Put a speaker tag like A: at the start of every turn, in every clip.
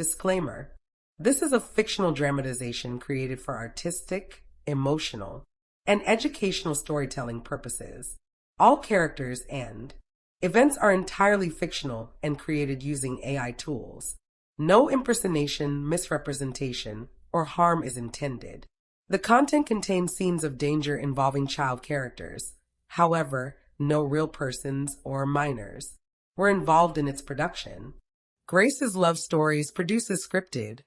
A: Disclaimer: this is a fictional dramatization created for artistic, emotional, and educational storytelling purposes. All characters and events are entirely fictional and created using AI tools. No impersonation, misrepresentation, or harm is intended. The content contains scenes of danger involving child characters. However, no real persons or minors were involved in its production. Grace's Love Stories produces scripted,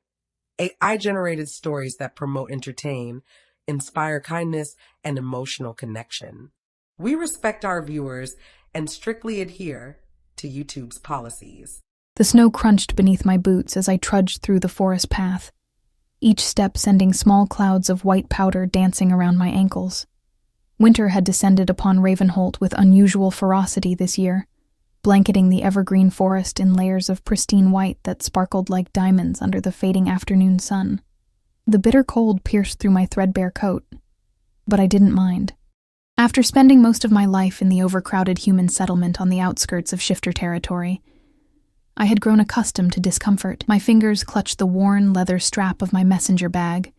A: AI-generated stories that promote, entertain, inspire kindness, and emotional connection. We respect our viewers and strictly adhere to YouTube's policies.
B: The snow crunched beneath my boots as I trudged through the forest path, each step sending small clouds of white powder dancing around my ankles. Winter had descended upon Ravenholt with unusual ferocity this year, blanketing the evergreen forest in layers of pristine white that sparkled like diamonds under the fading afternoon sun. The bitter cold pierced through my threadbare coat, but I didn't mind. After spending most of my life in the overcrowded human settlement on the outskirts of shifter territory, I had grown accustomed to discomfort. My fingers clutched the worn leather strap of my messenger bag,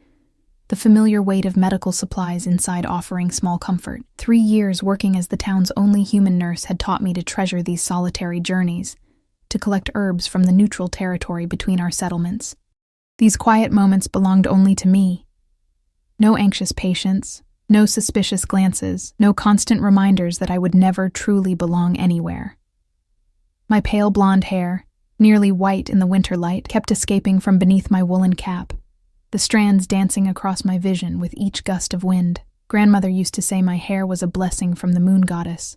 B: the familiar weight of medical supplies inside offering small comfort. 3 years working as the town's only human nurse had taught me to treasure these solitary journeys, to collect herbs from the neutral territory between our settlements. These quiet moments belonged only to me. No anxious patience, no suspicious glances, no constant reminders that I would never truly belong anywhere. My pale blonde hair, nearly white in the winter light, kept escaping from beneath my woolen cap, the strands dancing across my vision with each gust of wind. Grandmother used to say my hair was a blessing from the moon goddess,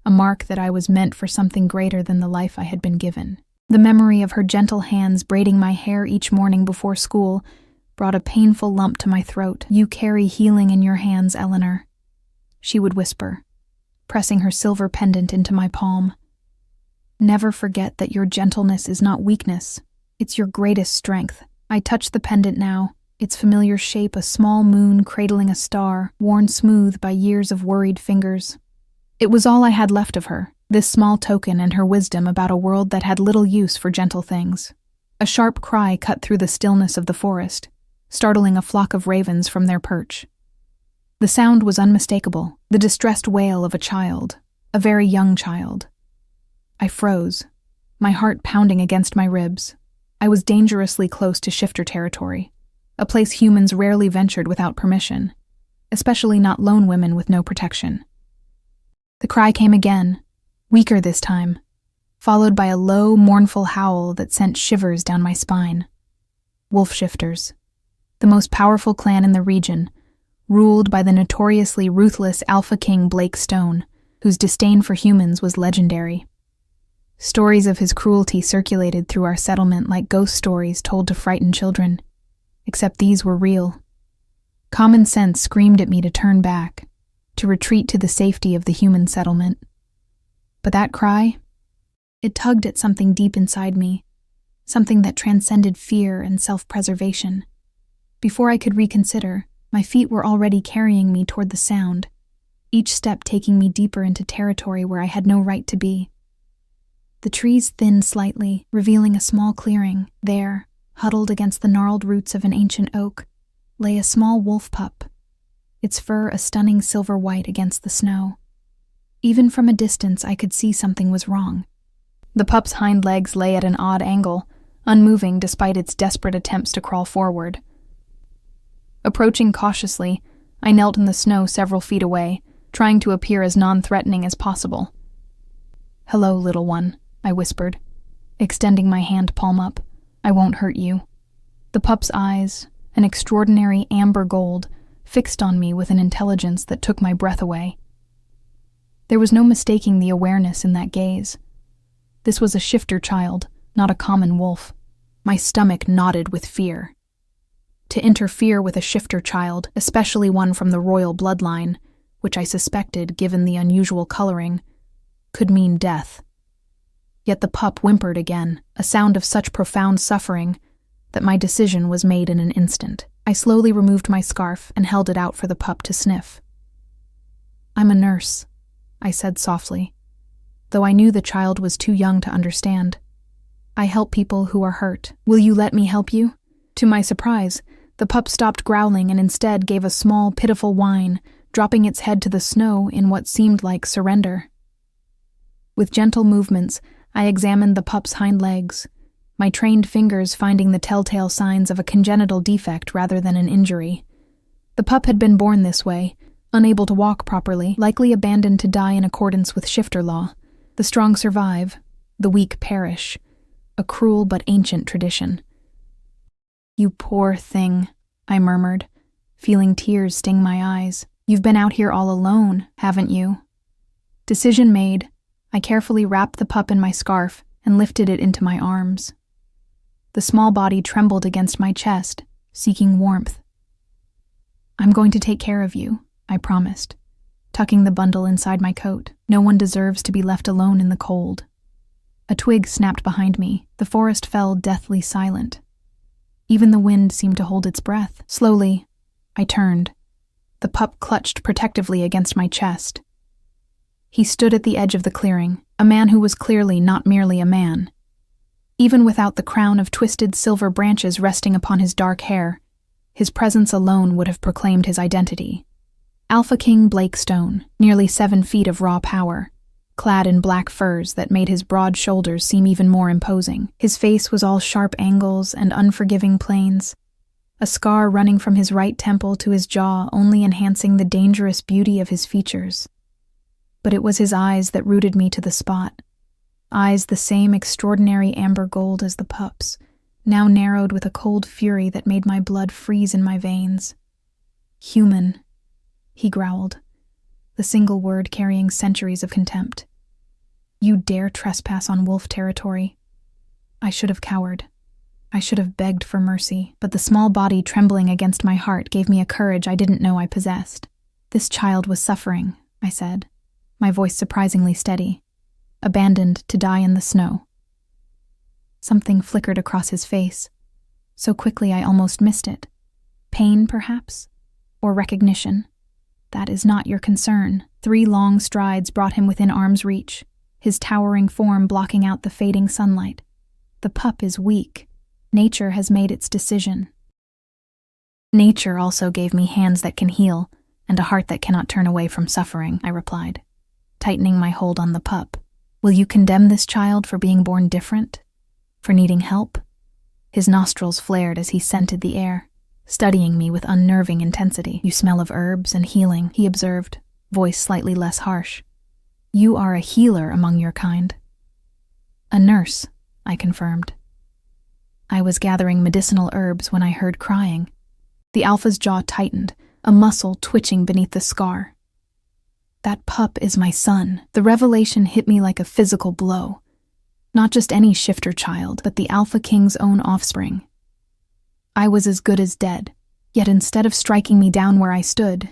B: a mark that I was meant for something greater than the life I had been given. The memory of her gentle hands braiding my hair each morning before school brought a painful lump to my throat. "You carry healing in your hands, Eleanor," she would whisper, pressing her silver pendant into my palm. "Never forget that your gentleness is not weakness, it's your greatest strength." I touched the pendant now, its familiar shape a small moon cradling a star, worn smooth by years of worried fingers. It was all I had left of her, this small token and her wisdom about a world that had little use for gentle things. A sharp cry cut through the stillness of the forest, startling a flock of ravens from their perch. The sound was unmistakable, the distressed wail of a child, a very young child. I froze, my heart pounding against my ribs. I was dangerously close to shifter territory, a place humans rarely ventured without permission, especially not lone women with no protection. The cry came again, weaker this time, followed by a low, mournful howl that sent shivers down my spine. Wolf shifters, the most powerful clan in the region, ruled by the notoriously ruthless Alpha King Blake Stone, whose disdain for humans was legendary. Stories of his cruelty circulated through our settlement like ghost stories told to frighten children, except these were real. Common sense screamed at me to turn back, to retreat to the safety of the human settlement. But that cry, it tugged at something deep inside me, something that transcended fear and self-preservation. Before I could reconsider, my feet were already carrying me toward the sound, each step taking me deeper into territory where I had no right to be. The trees thinned slightly, revealing a small clearing. There, huddled against the gnarled roots of an ancient oak, lay a small wolf pup, its fur a stunning silver white against the snow. Even from a distance, I could see something was wrong. The pup's hind legs lay at an odd angle, unmoving despite its desperate attempts to crawl forward. Approaching cautiously, I knelt in the snow several feet away, trying to appear as non-threatening as possible. "Hello, little one," I whispered, extending my hand palm up. "I won't hurt you." The pup's eyes, an extraordinary amber gold, fixed on me with an intelligence that took my breath away. There was no mistaking the awareness in that gaze. This was a shifter child, not a common wolf. My stomach knotted with fear. To interfere with a shifter child, especially one from the royal bloodline, which I suspected, given the unusual coloring, could mean death. Yet the pup whimpered again, a sound of such profound suffering that my decision was made in an instant. I slowly removed my scarf and held it out for the pup to sniff. "I'm a nurse," I said softly, though I knew the child was too young to understand. I help people who are hurt. Will you let me help you? To my surprise, the pup stopped growling and instead gave a small, pitiful whine, dropping its head to the snow in what seemed like surrender. With gentle movements, I examined the pup's hind legs, my trained fingers finding the telltale signs of a congenital defect rather than an injury. The pup had been born this way, unable to walk properly, likely abandoned to die in accordance with shifter law. The strong survive, the weak perish. A cruel but ancient tradition. You poor thing, I murmured, feeling tears sting my eyes. You've been out here all alone, haven't you? Decision made, I carefully wrapped the pup in my scarf and lifted it into my arms. The small body trembled against my chest, seeking warmth. I'm going to take care of you, I promised, tucking the bundle inside my coat. No one deserves to be left alone in the cold. A twig snapped behind me. The forest fell deathly silent. Even the wind seemed to hold its breath. Slowly, I turned. The pup clutched protectively against my chest. He stood at the edge of the clearing, a man who was clearly not merely a man. Even without the crown of twisted silver branches resting upon his dark hair, his presence alone would have proclaimed his identity. Alpha King Blake Stone, nearly 7 feet of raw power, clad in black furs that made his broad shoulders seem even more imposing. His face was all sharp angles and unforgiving planes, a scar running from his right temple to his jaw only enhancing the dangerous beauty of his features. But it was his eyes that rooted me to the spot, eyes the same extraordinary amber gold as the pup's, now narrowed with a cold fury that made my blood freeze in my veins. Human, he growled, the single word carrying centuries of contempt. You dare trespass on wolf territory? I should have cowered. I should have begged for mercy, but the small body trembling against my heart gave me a courage I didn't know I possessed. This child was suffering, I said, my voice surprisingly steady, abandoned to die in the snow. Something flickered across his face. So quickly I almost missed it. Pain, perhaps? Or recognition? That is not your concern. 3 long strides brought him within arm's reach, his towering form blocking out the fading sunlight. The pup is weak. Nature has made its decision. Nature also gave me hands that can heal, and a heart that cannot turn away from suffering, I replied, tightening my hold on the pup. Will you condemn this child for being born different? For needing help? His nostrils flared as he scented the air, studying me with unnerving intensity. You smell of herbs and healing, he observed, voice slightly less harsh. You are a healer among your kind. A nurse, I confirmed. I was gathering medicinal herbs when I heard crying. The alpha's jaw tightened, a muscle twitching beneath the scar. That pup is my son. The revelation hit me like a physical blow. Not just any shifter child, but the Alpha King's own offspring. I was as good as dead, yet instead of striking me down where I stood,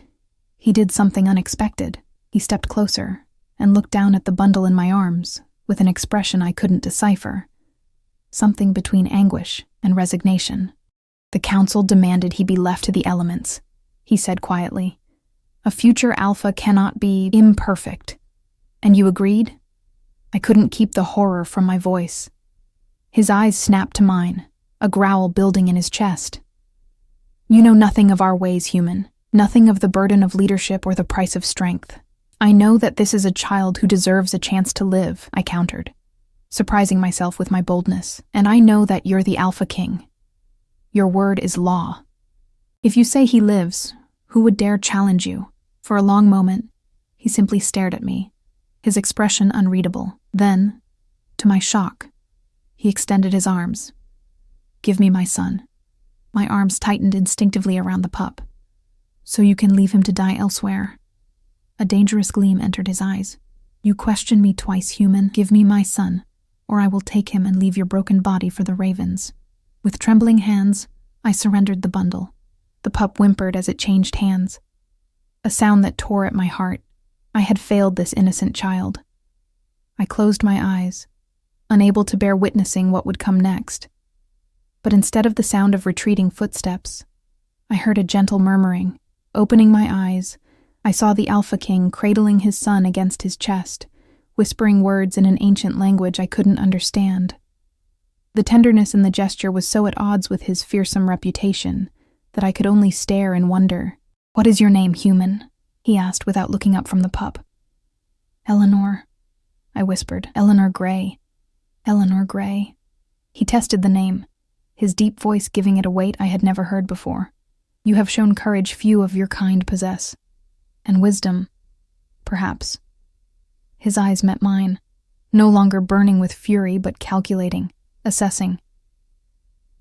B: he did something unexpected. He stepped closer and looked down at the bundle in my arms with an expression I couldn't decipher. Something between anguish and resignation. The council demanded he be left to the elements, he said quietly. A future alpha cannot be imperfect. And you agreed? I couldn't keep the horror from my voice. His eyes snapped to mine, a growl building in his chest. You know nothing of our ways, human. Nothing of the burden of leadership or the price of strength. I know that this is a child who deserves a chance to live, I countered, surprising myself with my boldness. And I know that you're the Alpha King. Your word is law. If you say he lives, who would dare challenge you? For a long moment, he simply stared at me, his expression unreadable. Then, to my shock, he extended his arms. Give me my son. My arms tightened instinctively around the pup. So you can leave him to die elsewhere. A dangerous gleam entered his eyes. You question me twice, human. Give me my son, or I will take him and leave your broken body for the ravens. With trembling hands, I surrendered the bundle. The pup whimpered as it changed hands. A sound that tore at my heart. I had failed this innocent child. I closed my eyes, unable to bear witnessing what would come next. But instead of the sound of retreating footsteps, I heard a gentle murmuring. Opening my eyes, I saw the Alpha King cradling his son against his chest, whispering words in an ancient language I couldn't understand. The tenderness in the gesture was so at odds with his fearsome reputation that I could only stare in wonder. "What is your name, human?" he asked without looking up from the pup. "Eleanor," I whispered. "Eleanor Gray. Eleanor Gray." He tested the name, his deep voice giving it a weight I had never heard before. "You have shown courage few of your kind possess. And wisdom, perhaps." His eyes met mine, no longer burning with fury but calculating, assessing.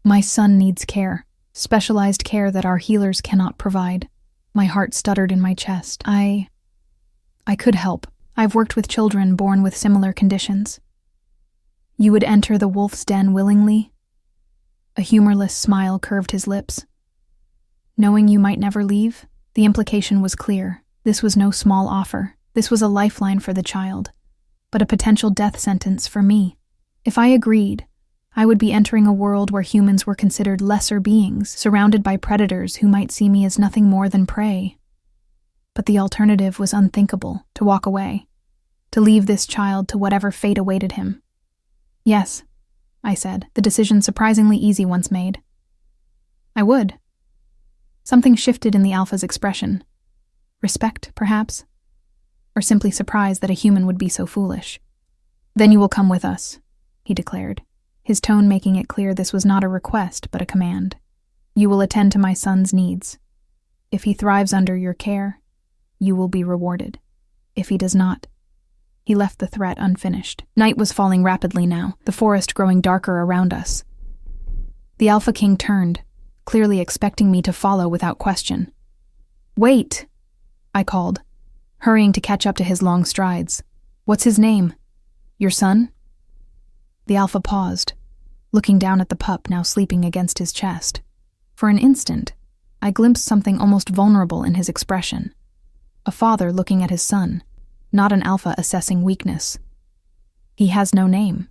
B: "My son needs care, specialized care that our healers cannot provide." My heart stuttered in my chest. I could help. I've worked with children born with similar conditions." "You would enter the wolf's den willingly?" A humorless smile curved his lips. "Knowing you might never leave?" The implication was clear. This was no small offer. This was a lifeline for the child, but a potential death sentence for me. If I agreed, I would be entering a world where humans were considered lesser beings, surrounded by predators who might see me as nothing more than prey. But the alternative was unthinkable: to walk away, to leave this child to whatever fate awaited him. "Yes," I said, the decision surprisingly easy once made. "I would." Something shifted in the alpha's expression. Respect, perhaps? Or simply surprise that a human would be so foolish. "Then you will come with us," he declared, his tone making it clear this was not a request but a command. "You will attend to my son's needs. If he thrives under your care, you will be rewarded. If he does not..." He left the threat unfinished. Night was falling rapidly now, the forest growing darker around us. The Alpha King turned, clearly expecting me to follow without question. "Wait!" I called, hurrying to catch up to his long strides. "What's his name? Your son?" The Alpha paused, looking down at the pup now sleeping against his chest. For an instant, I glimpsed something almost vulnerable in his expression. A father looking at his son, not an alpha assessing weakness. "He has no name,"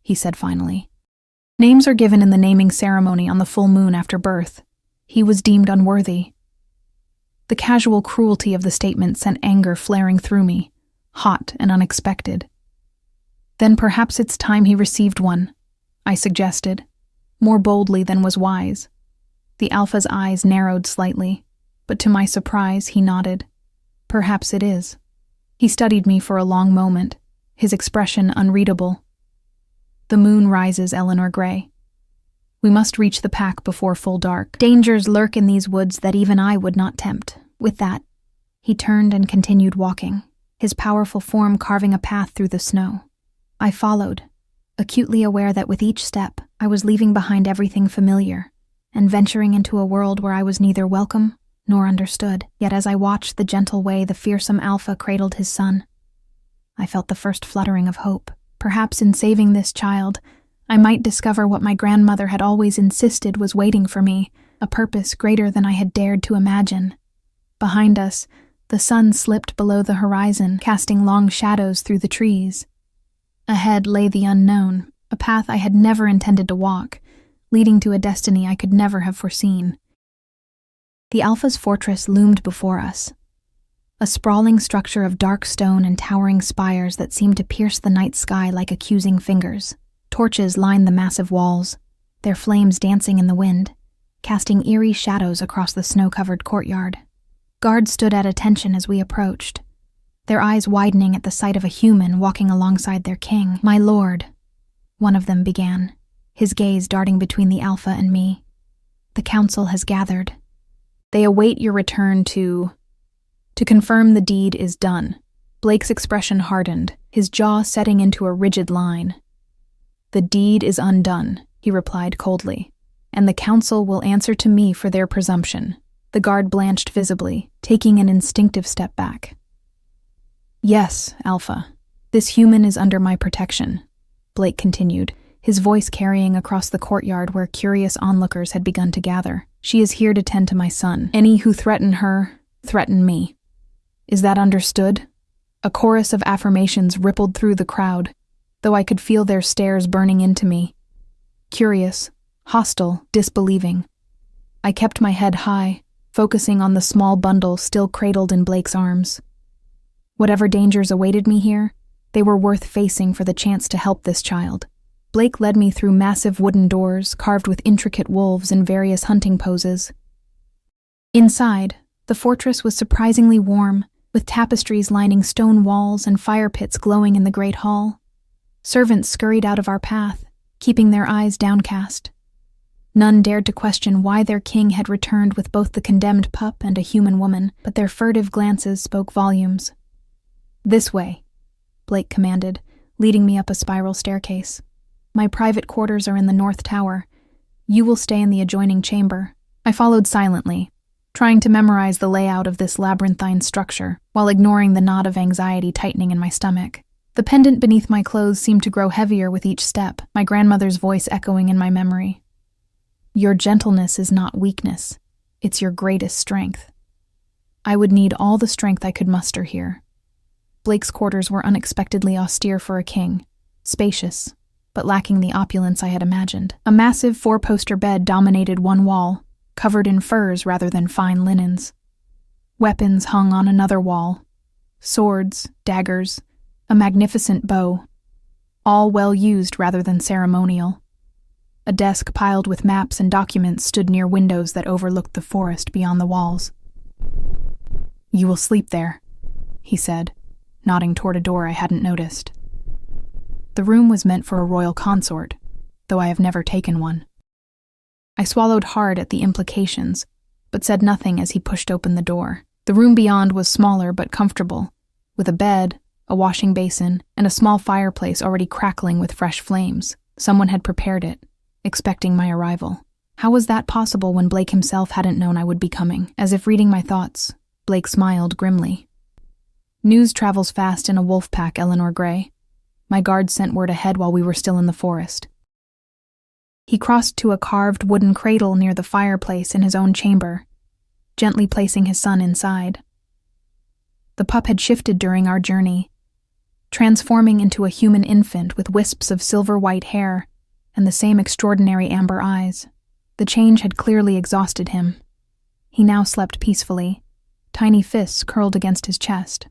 B: he said finally. "Names are given in the naming ceremony on the full moon after birth. He was deemed unworthy." The casual cruelty of the statement sent anger flaring through me, hot and unexpected. "Then perhaps it's time he received one," I suggested, more boldly than was wise. The Alpha's eyes narrowed slightly, but to my surprise he nodded. "Perhaps it is." He studied me for a long moment, his expression unreadable. "The moon rises, Eleanor Gray. We must reach the pack before full dark. Dangers lurk in these woods that even I would not tempt." With that, he turned and continued walking, his powerful form carving a path through the snow. I followed, acutely aware that with each step, I was leaving behind everything familiar and venturing into a world where I was neither welcome nor understood. Yet as I watched the gentle way the fearsome Alpha cradled his son, I felt the first fluttering of hope. Perhaps in saving this child, I might discover what my grandmother had always insisted was waiting for me, a purpose greater than I had dared to imagine. Behind us, the sun slipped below the horizon, casting long shadows through the trees. Ahead lay the unknown, a path I had never intended to walk, leading to a destiny I could never have foreseen. The Alpha's fortress loomed before us, a sprawling structure of dark stone and towering spires that seemed to pierce the night sky like accusing fingers. Torches lined the massive walls, their flames dancing in the wind, casting eerie shadows across the snow-covered courtyard. Guards stood at attention as we approached, their eyes widening at the sight of a human walking alongside their king. "My lord," one of them began, his gaze darting between the Alpha and me. "The council has gathered. They await your return to confirm the deed is done." Blake's expression hardened, his jaw setting into a rigid line. "The deed is undone," he replied coldly, "and the council will answer to me for their presumption." The guard blanched visibly, taking an instinctive step back. "Yes, Alpha, this human is under my protection," Blake continued, his voice carrying across the courtyard where curious onlookers had begun to gather. "She is here to tend to my son. Any who threaten her, threaten me. Is that understood?" A chorus of affirmations rippled through the crowd, though I could feel their stares burning into me. Curious, hostile, disbelieving. I kept my head high, focusing on the small bundle still cradled in Blake's arms. Whatever dangers awaited me here, they were worth facing for the chance to help this child. Blake led me through massive wooden doors carved with intricate wolves in various hunting poses. Inside, the fortress was surprisingly warm, with tapestries lining stone walls and fire pits glowing in the great hall. Servants scurried out of our path, keeping their eyes downcast. None dared to question why their king had returned with both the condemned pup and a human woman, but their furtive glances spoke volumes. "This way," Blake commanded, leading me up a spiral staircase. "My private quarters are in the north tower. You will stay in the adjoining chamber." I followed silently, trying to memorize the layout of this labyrinthine structure, while ignoring the knot of anxiety tightening in my stomach. The pendant beneath my clothes seemed to grow heavier with each step, my grandmother's voice echoing in my memory. "Your gentleness is not weakness. It's your greatest strength." I would need all the strength I could muster here. Blake's quarters were unexpectedly austere for a king, spacious, but lacking the opulence I had imagined. A massive 4-poster bed dominated one wall, covered in furs rather than fine linens. Weapons hung on another wall. Swords, daggers, a magnificent bow, all well used rather than ceremonial. A desk piled with maps and documents stood near windows that overlooked the forest beyond the walls. "You will sleep there," he said, nodding toward a door I hadn't noticed. The room was meant for a royal consort, though I have never taken one. I swallowed hard at the implications, but said nothing as he pushed open the door. The room beyond was smaller but comfortable, with a bed, a washing basin, and a small fireplace already crackling with fresh flames. Someone had prepared it, expecting my arrival. How was that possible when Blake himself hadn't known I would be coming? As if reading my thoughts, Blake smiled grimly. "News travels fast in a wolf pack, Eleanor Gray. My guard sent word ahead while we were still in the forest." He crossed to a carved wooden cradle near the fireplace in his own chamber, gently placing his son inside. The pup had shifted during our journey, transforming into a human infant with wisps of silver-white hair and the same extraordinary amber eyes. The change had clearly exhausted him. He now slept peacefully, tiny fists curled against his chest.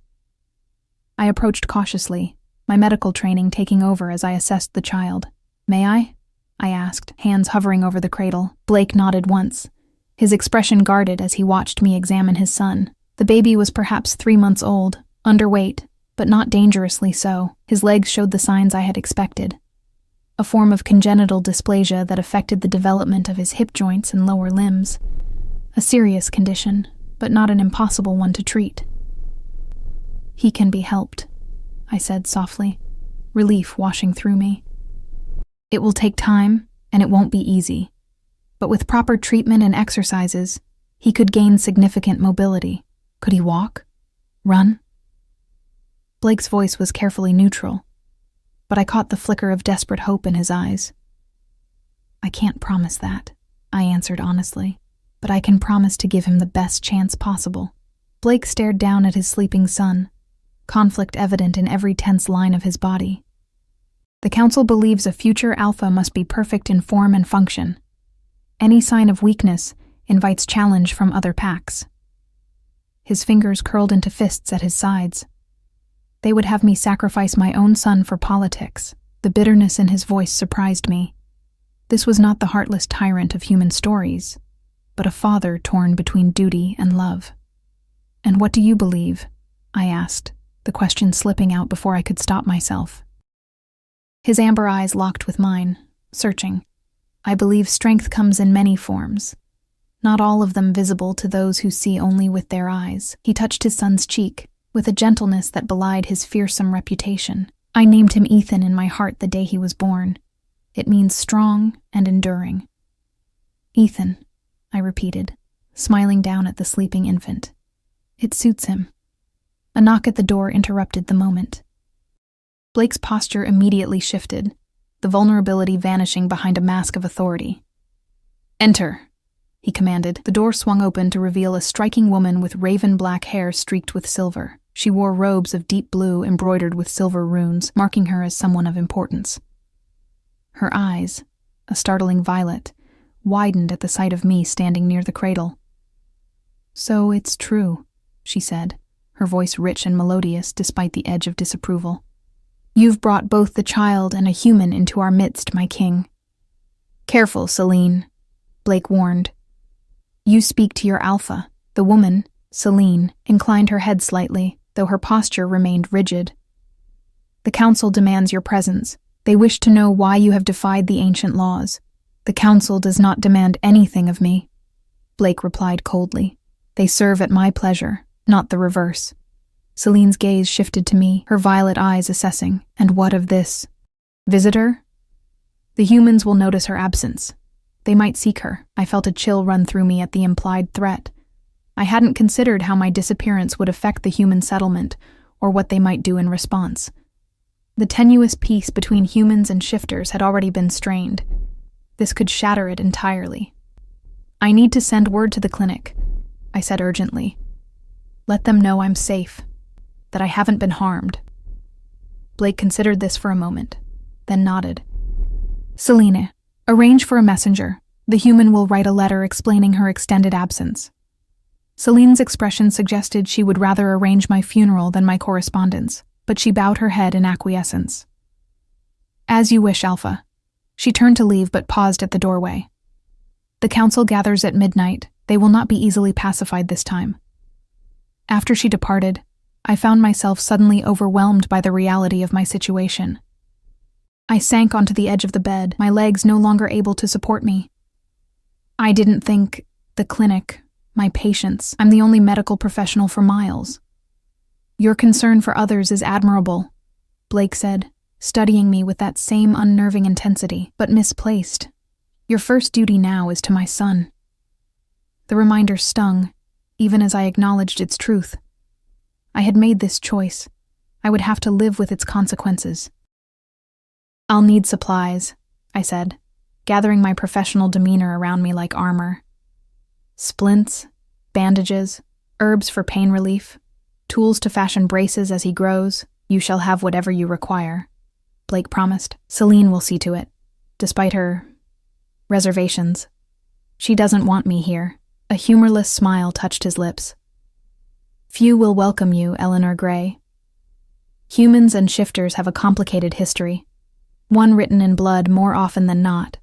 B: I approached cautiously, my medical training taking over as I assessed the child. "May I?" I asked, hands hovering over the cradle. Blake nodded once, his expression guarded as he watched me examine his son. The baby was perhaps 3 months old, underweight, but not dangerously so. His legs showed the signs I had expected. A form of congenital dysplasia that affected the development of his hip joints and lower limbs. A serious condition, but not an impossible one to treat. "He can be helped," I said softly, relief washing through me. "It will take time, and it won't be easy. But with proper treatment and exercises, he could gain significant mobility. Could he walk? Run?" Blake's voice was carefully neutral, but I caught the flicker of desperate hope in his eyes. "I can't promise that," I answered honestly, "but I can promise to give him the best chance possible." Blake stared down at his sleeping son, conflict evident in every tense line of his body. "The Council believes a future alpha must be perfect in form and function. Any sign of weakness invites challenge from other packs." His fingers curled into fists at his sides. They would have me sacrifice my own son for politics. The bitterness in his voice surprised me. This was not the heartless tyrant of human stories, but a father torn between duty and love. "And what do you believe?" I asked, the question slipping out before I could stop myself. His amber eyes locked with mine, searching. "I believe strength comes in many forms, not all of them visible to those who see only with their eyes." He touched his son's cheek, with a gentleness that belied his fearsome reputation. "I named him Ethan in my heart the day he was born. It means strong and enduring." "Ethan," I repeated, smiling down at the sleeping infant. "It suits him." A knock at the door interrupted the moment. Blake's posture immediately shifted, the vulnerability vanishing behind a mask of authority. "Enter," he commanded. The door swung open to reveal a striking woman with raven-black hair streaked with silver. She wore robes of deep blue embroidered with silver runes, marking her as someone of importance. Her eyes, a startling violet, widened at the sight of me standing near the cradle. "So it's true," she said, her voice rich and melodious despite the edge of disapproval. You've brought both the child and a human into our midst, my king. Careful, Celine, Blake warned. You speak to your alpha. The woman, Celine, inclined her head slightly, though her posture remained rigid. The council demands your presence. They wish to know why you have defied the ancient laws. The council does not demand anything of me, Blake replied coldly. They serve at my pleasure, not the reverse. Celine's gaze shifted to me, her violet eyes assessing. And what of this? Visitor? The humans will notice her absence. They might seek her. I felt a chill run through me at the implied threat. I hadn't considered how my disappearance would affect the human settlement, or what they might do in response. The tenuous peace between humans and shifters had already been strained. This could shatter it entirely. I need to send word to the clinic, I said urgently. Let them know I'm safe, that I haven't been harmed. Blake considered this for a moment, then nodded. Celine, arrange for a messenger. The human will write a letter explaining her extended absence. Celine's expression suggested she would rather arrange my funeral than my correspondence, but she bowed her head in acquiescence. As you wish, Alpha. She turned to leave but paused at the doorway. The council gathers at midnight. They will not be easily pacified this time. After she departed, I found myself suddenly overwhelmed by the reality of my situation. I sank onto the edge of the bed, my legs no longer able to support me. I didn't think the clinic, my patients. I'm the only medical professional for miles. Your concern for others is admirable, Blake said, studying me with that same unnerving intensity, but misplaced. Your first duty now is to my son. The reminder stung, even as I acknowledged its truth. I had made this choice. I would have to live with its consequences. I'll need supplies, I said, gathering my professional demeanor around me like armor. Splints, bandages, herbs for pain relief, tools to fashion braces as he grows. You shall have whatever you require, Blake promised. Celine will see to it, despite her reservations. She doesn't want me here. A humorless smile touched his lips. Few will welcome you, Eleanor Gray. Humans and shifters have a complicated history, one written in blood more often than not.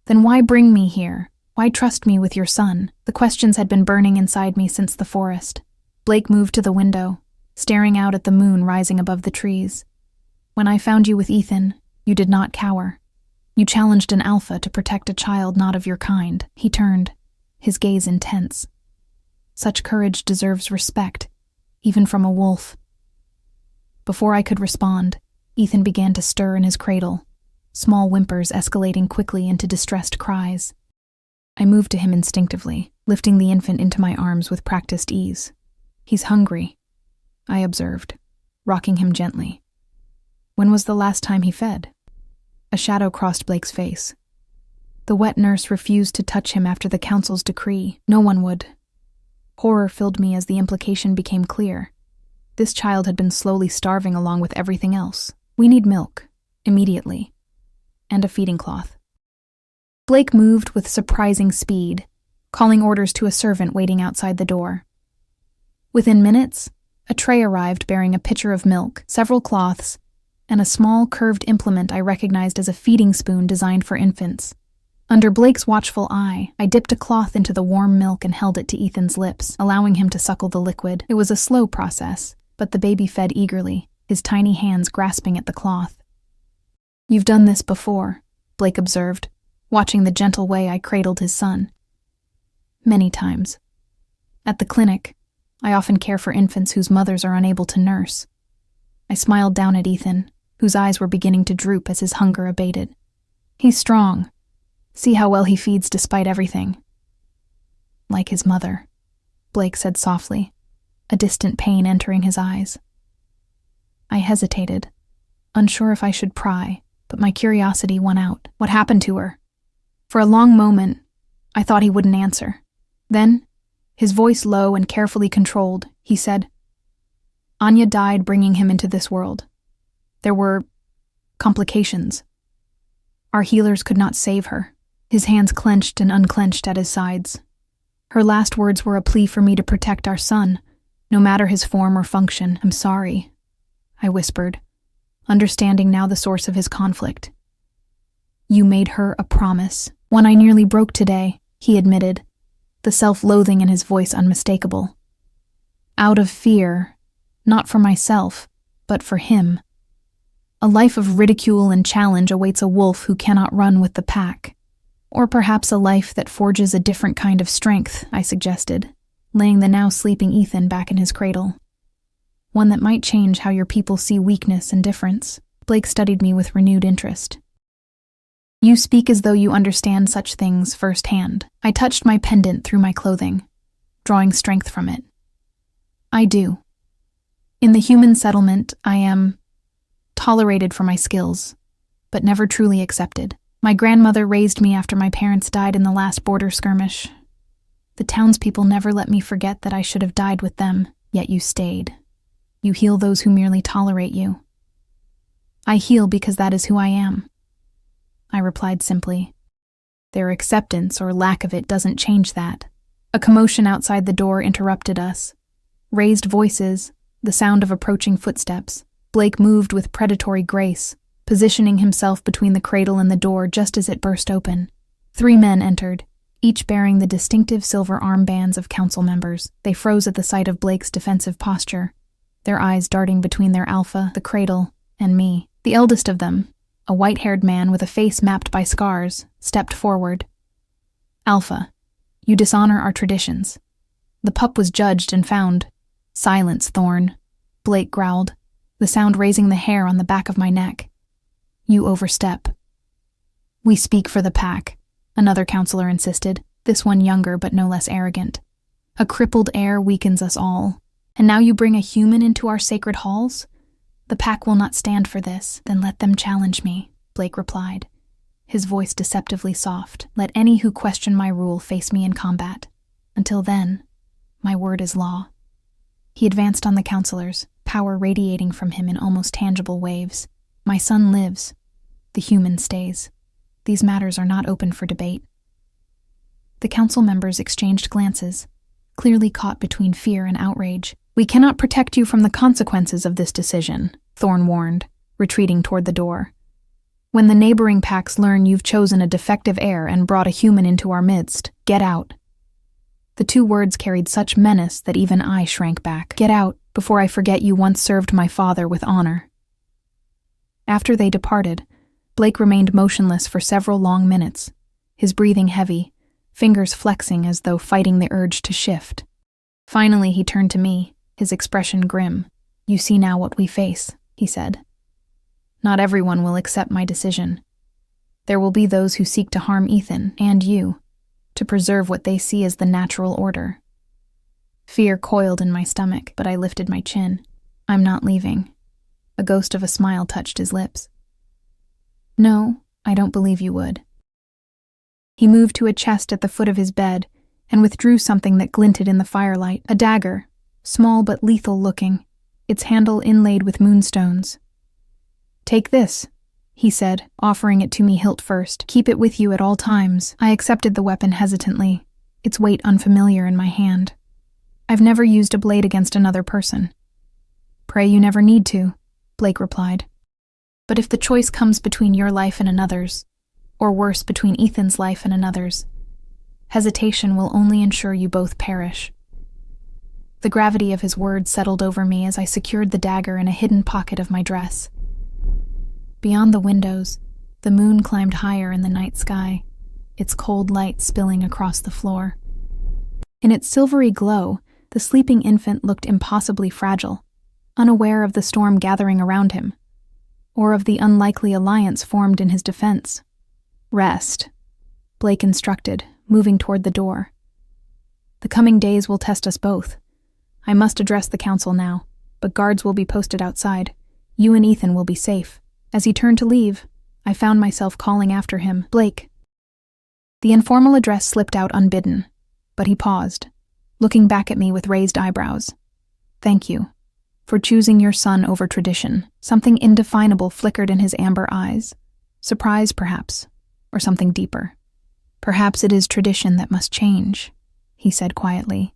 B: Then why bring me here? Why trust me with your son? The questions had been burning inside me since the forest. Blake moved to the window, staring out at the moon rising above the trees. When I found you with Ethan, you did not cower. You challenged an alpha to protect a child not of your kind. He turned, his gaze intense. Such courage deserves respect, even from a wolf. Before I could respond, Ethan began to stir in his cradle, small whimpers escalating quickly into distressed cries. I moved to him instinctively, lifting the infant into my arms with practiced ease. He's hungry, I observed, rocking him gently. When was the last time he fed? A shadow crossed Blake's face. The wet nurse refused to touch him after the council's decree. No one would. Horror filled me as the implication became clear. This child had been slowly starving along with everything else. We need milk, immediately, and a feeding cloth. Blake moved with surprising speed, calling orders to a servant waiting outside the door. Within minutes, a tray arrived bearing a pitcher of milk, several cloths, and a small curved implement I recognized as a feeding spoon designed for infants. Under Blake's watchful eye, I dipped a cloth into the warm milk and held it to Ethan's lips, allowing him to suckle the liquid. It was a slow process, but the baby fed eagerly, his tiny hands grasping at the cloth. You've done this before, Blake observed, watching the gentle way I cradled his son. Many times. At the clinic, I often care for infants whose mothers are unable to nurse. I smiled down at Ethan, whose eyes were beginning to droop as his hunger abated. He's strong. See how well he feeds despite everything. Like his mother, Blake said softly, a distant pain entering his eyes. I hesitated, unsure if I should pry, but my curiosity won out. What happened to her? For a long moment, I thought he wouldn't answer. Then, his voice low and carefully controlled, he said, Anya died bringing him into this world. There were complications. Our healers could not save her. His hands clenched and unclenched at his sides. Her last words were a plea for me to protect our son, no matter his form or function. I'm sorry, I whispered, understanding now the source of his conflict. "You made her a promise, one I nearly broke today," he admitted, the self-loathing in his voice unmistakable. "Out of fear, not for myself, but for him. A life of ridicule and challenge awaits a wolf who cannot run with the pack. Or perhaps a life that forges a different kind of strength," I suggested, laying the now sleeping Ethan back in his cradle. "One that might change how your people see weakness and difference." Blake studied me with renewed interest. "You speak as though you understand such things firsthand." I touched my pendant through my clothing, drawing strength from it. "I do. In the human settlement, I am tolerated for my skills, but never truly accepted. My grandmother raised me after my parents died in the last border skirmish. The townspeople never let me forget that I should have died with them, yet you stayed. You heal those who merely tolerate you." "I heal because that is who I am," I replied simply. "Their acceptance or lack of it doesn't change that." A commotion outside the door interrupted us. Raised voices, the sound of approaching footsteps. Blake moved with predatory grace, positioning himself between the cradle and the door just as it burst open. 3 men entered, each bearing the distinctive silver armbands of council members. They froze at the sight of Blake's defensive posture, their eyes darting between their alpha, the cradle, and me. The eldest of them, a white-haired man with a face mapped by scars, stepped forward. "Alpha, you dishonor our traditions. The pup was judged and found." "Silence, Thorn," Blake growled, the sound raising the hair on the back of my neck. "You overstep." "We speak for the pack," another counselor insisted, this one younger but no less arrogant. "A crippled heir weakens us all. And now you bring a human into our sacred halls? The pack will not stand for this." "Then let them challenge me," Blake replied, his voice deceptively soft. "Let any who question my rule face me in combat. Until then, my word is law." He advanced on the counselors, power radiating from him in almost tangible waves. "My son lives. The human stays. These matters are not open for debate." The council members exchanged glances, clearly caught between fear and outrage. "We cannot protect you from the consequences of this decision," Thorn warned, retreating toward the door. "When the neighboring packs learn you've chosen a defective heir and brought a human into our midst, get out." The 2 words carried such menace that even I shrank back. "Get out, before I forget you once served my father with honor." After they departed, Blake remained motionless for several long minutes, his breathing heavy, fingers flexing as though fighting the urge to shift. Finally, he turned to me, his expression grim. "You see now what we face," he said. "Not everyone will accept my decision. There will be those who seek to harm Ethan and you, to preserve what they see as the natural order." Fear coiled in my stomach, but I lifted my chin. "I'm not leaving." A ghost of a smile touched his lips. "No, I don't believe you would." He moved to a chest at the foot of his bed and withdrew something that glinted in the firelight. A dagger, small but lethal looking, its handle inlaid with moonstones. "Take this," he said, offering it to me hilt first. "Keep it with you at all times." I accepted the weapon hesitantly, its weight unfamiliar in my hand. "I've never used a blade against another person." "Pray you never need to," Blake replied. "But if the choice comes between your life and another's, or worse, between Ethan's life and another's, hesitation will only ensure you both perish." The gravity of his words settled over me as I secured the dagger in a hidden pocket of my dress. Beyond the windows, the moon climbed higher in the night sky, its cold light spilling across the floor. In its silvery glow, the sleeping infant looked impossibly fragile, unaware of the storm gathering around him, or of the unlikely alliance formed in his defense. "Rest," Blake instructed, moving toward the door. "The coming days will test us both. I must address the council now, but guards will be posted outside. You and Ethan will be safe." As he turned to leave, I found myself calling after him, "Blake." The informal address slipped out unbidden, but he paused, looking back at me with raised eyebrows. "Thank you for choosing your son over tradition." Something indefinable flickered in his amber eyes. Surprise, perhaps, or something deeper. "Perhaps it is tradition that must change," he said quietly.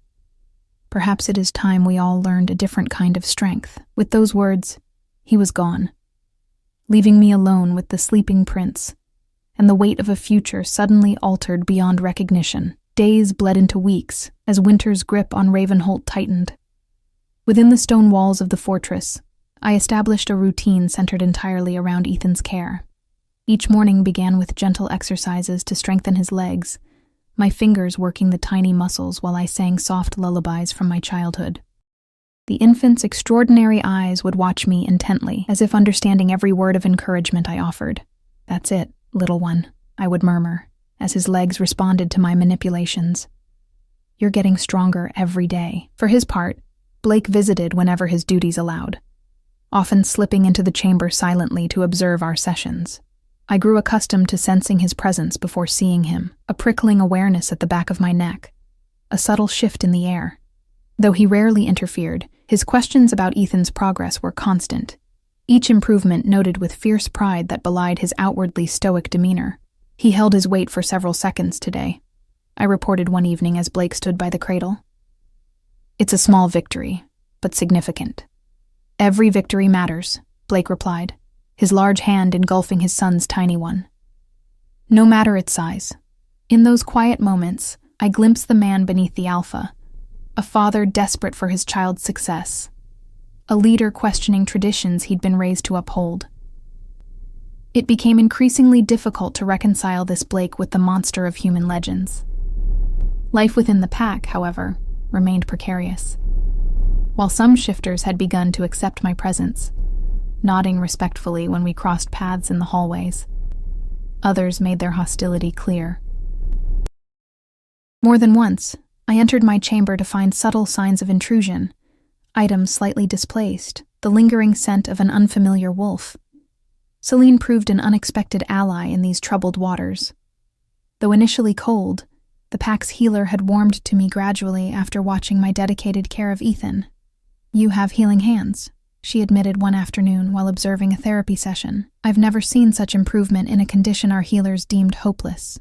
B: "Perhaps it is time we all learned a different kind of strength." With those words, he was gone, leaving me alone with the sleeping prince and the weight of a future suddenly altered beyond recognition. Days bled into weeks as winter's grip on Ravenholt tightened. Within the stone walls of the fortress, I established a routine centered entirely around Ethan's care. Each morning began with gentle exercises to strengthen his legs, my fingers working the tiny muscles while I sang soft lullabies from my childhood. The infant's extraordinary eyes would watch me intently, as if understanding every word of encouragement I offered. "That's it, little one," I would murmur, as his legs responded to my manipulations. "You're getting stronger every day." For his part, Blake visited whenever his duties allowed, often slipping into the chamber silently to observe our sessions. I grew accustomed to sensing his presence before seeing him, a prickling awareness at the back of my neck, a subtle shift in the air. Though he rarely interfered, his questions about Ethan's progress were constant, each improvement noted with fierce pride that belied his outwardly stoic demeanor. "He held his weight for several seconds today," I reported one evening as Blake stood by the cradle. "It's a small victory, but significant." "Every victory matters," Blake replied, his large hand engulfing his son's tiny one. "No matter its size." In those quiet moments, I glimpsed the man beneath the alpha, a father desperate for his child's success, a leader questioning traditions he'd been raised to uphold. It became increasingly difficult to reconcile this Blake with the monster of human legends. Life within the pack, however, remained precarious. While some shifters had begun to accept my presence, nodding respectfully when we crossed paths in the hallways, others made their hostility clear. More than once, I entered my chamber to find subtle signs of intrusion, items slightly displaced, the lingering scent of an unfamiliar wolf. Celine proved an unexpected ally in these troubled waters. Though initially cold, the pack's healer had warmed to me gradually after watching my dedicated care of Ethan. "You have healing hands," she admitted one afternoon while observing a therapy session. "I've never seen such improvement in a condition our healers deemed hopeless."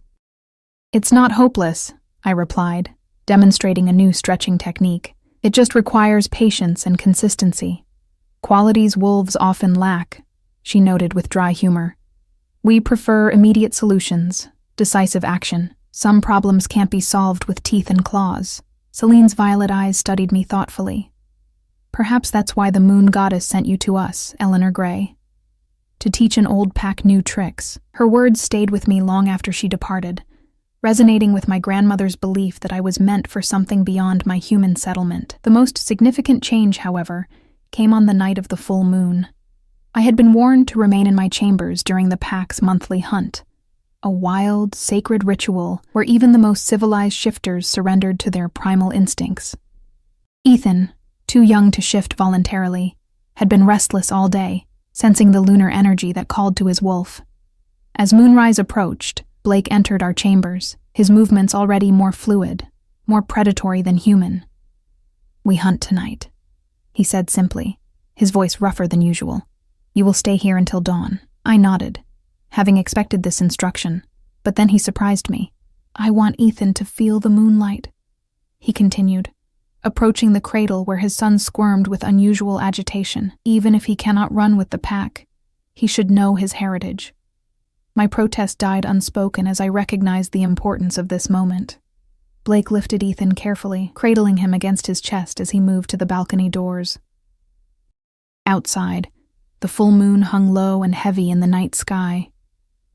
B: "It's not hopeless," I replied, demonstrating a new stretching technique. "It just requires patience and consistency. Qualities wolves often lack," she noted with dry humor. "We prefer immediate solutions, decisive action. Some problems can't be solved with teeth and claws." Celine's violet eyes studied me thoughtfully. "Perhaps that's why the moon goddess sent you to us, Eleanor Gray. To teach an old pack new tricks." Her words stayed with me long after she departed, resonating with my grandmother's belief that I was meant for something beyond my human settlement. The most significant change, however, came on the night of the full moon. I had been warned to remain in my chambers during the pack's monthly hunt, a wild, sacred ritual where even the most civilized shifters surrendered to their primal instincts. Ethan, too young to shift voluntarily, had been restless all day, sensing the lunar energy that called to his wolf. As moonrise approached, Blake entered our chambers, his movements already more fluid, more predatory than human. "We hunt tonight," he said simply, his voice rougher than usual. "You will stay here until dawn." I nodded, having expected this instruction, but then he surprised me. "I want Ethan to feel the moonlight," he continued, approaching the cradle where his son squirmed with unusual agitation. "Even if he cannot run with the pack, he should know his heritage." My protest died unspoken as I recognized the importance of this moment. Blake lifted Ethan carefully, cradling him against his chest as he moved to the balcony doors. Outside, the full moon hung low and heavy in the night sky,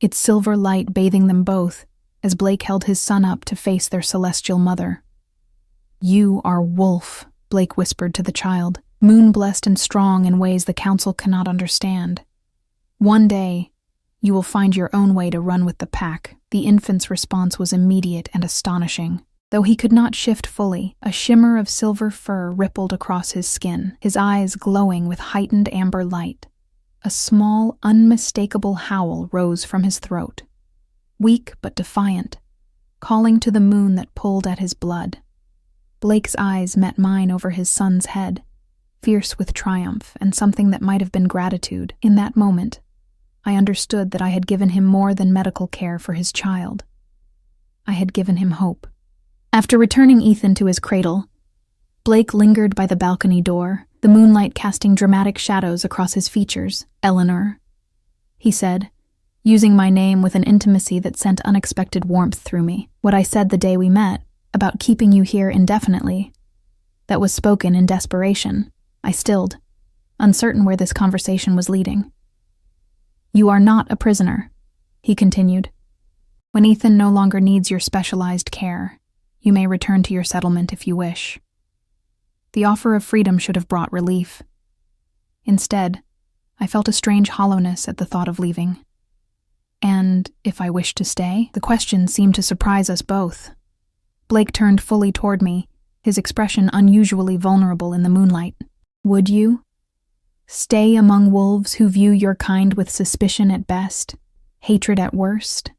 B: its silver light bathing them both as Blake held his son up to face their celestial mother. "You are Wolf," Blake whispered to the child, moon-blessed and strong in ways the council cannot understand. "One day, you will find your own way to run with the pack." The infant's response was immediate and astonishing. Though he could not shift fully, a shimmer of silver fur rippled across his skin, his eyes glowing with heightened amber light. A small, unmistakable howl rose from his throat, weak but defiant, calling to the moon that pulled at his blood. Blake's eyes met mine over his son's head, fierce with triumph and something that might have been gratitude. In that moment, I understood that I had given him more than medical care for his child. I had given him hope. After returning Ethan to his cradle, Blake lingered by the balcony door, the moonlight casting dramatic shadows across his features. "Eleanor," he said, using my name with an intimacy that sent unexpected warmth through me. What I said the day we met, about keeping you here indefinitely. That was spoken in desperation. I stilled, uncertain where this conversation was leading. You are not a prisoner, he continued. When Ethan no longer needs your specialized care, you may return to your settlement if you wish. The offer of freedom should have brought relief. Instead, I felt a strange hollowness at the thought of leaving. And if I wished to stay, the question seemed to surprise us both. Blake turned fully toward me, his expression unusually vulnerable in the moonlight. Would you? Stay among wolves who view your kind with suspicion at best, hatred at worst?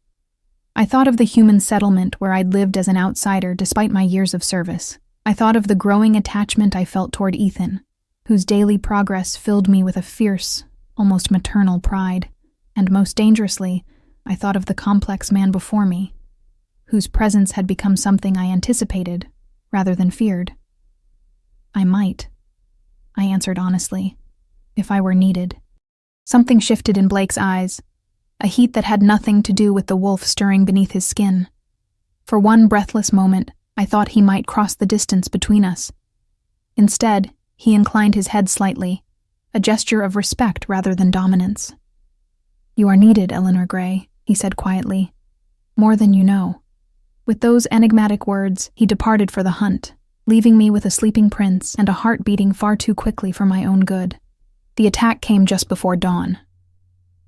B: I thought of the human settlement where I'd lived as an outsider despite my years of service. I thought of the growing attachment I felt toward Ethan, whose daily progress filled me with a fierce, almost maternal pride. And most dangerously, I thought of the complex man before me, whose presence had become something I anticipated rather than feared. I might, I answered honestly, if I were needed. Something shifted in Blake's eyes, a heat that had nothing to do with the wolf stirring beneath his skin. For one breathless moment, I thought he might cross the distance between us. Instead, he inclined his head slightly, a gesture of respect rather than dominance. You are needed, Eleanor Gray, he said quietly. More than you know. With those enigmatic words, he departed for the hunt, leaving me with a sleeping prince and a heart beating far too quickly for my own good. The attack came just before dawn.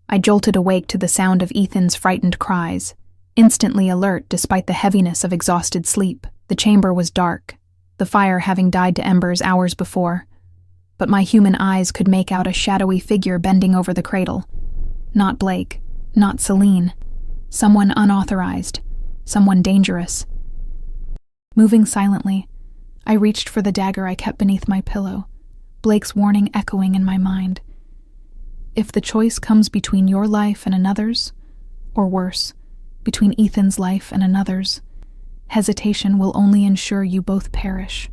B: I jolted awake to the sound of Ethan's frightened cries, instantly alert despite the heaviness of exhausted sleep. The chamber was dark, the fire having died to embers hours before, but my human eyes could make out a shadowy figure bending over the cradle. Not Blake, not Celine. Someone unauthorized, someone dangerous. Moving silently, I reached for the dagger I kept beneath my pillow, Blake's warning echoing in my mind. If the choice comes between your life and another's, or worse, between Ethan's life and another's, hesitation will only ensure you both perish.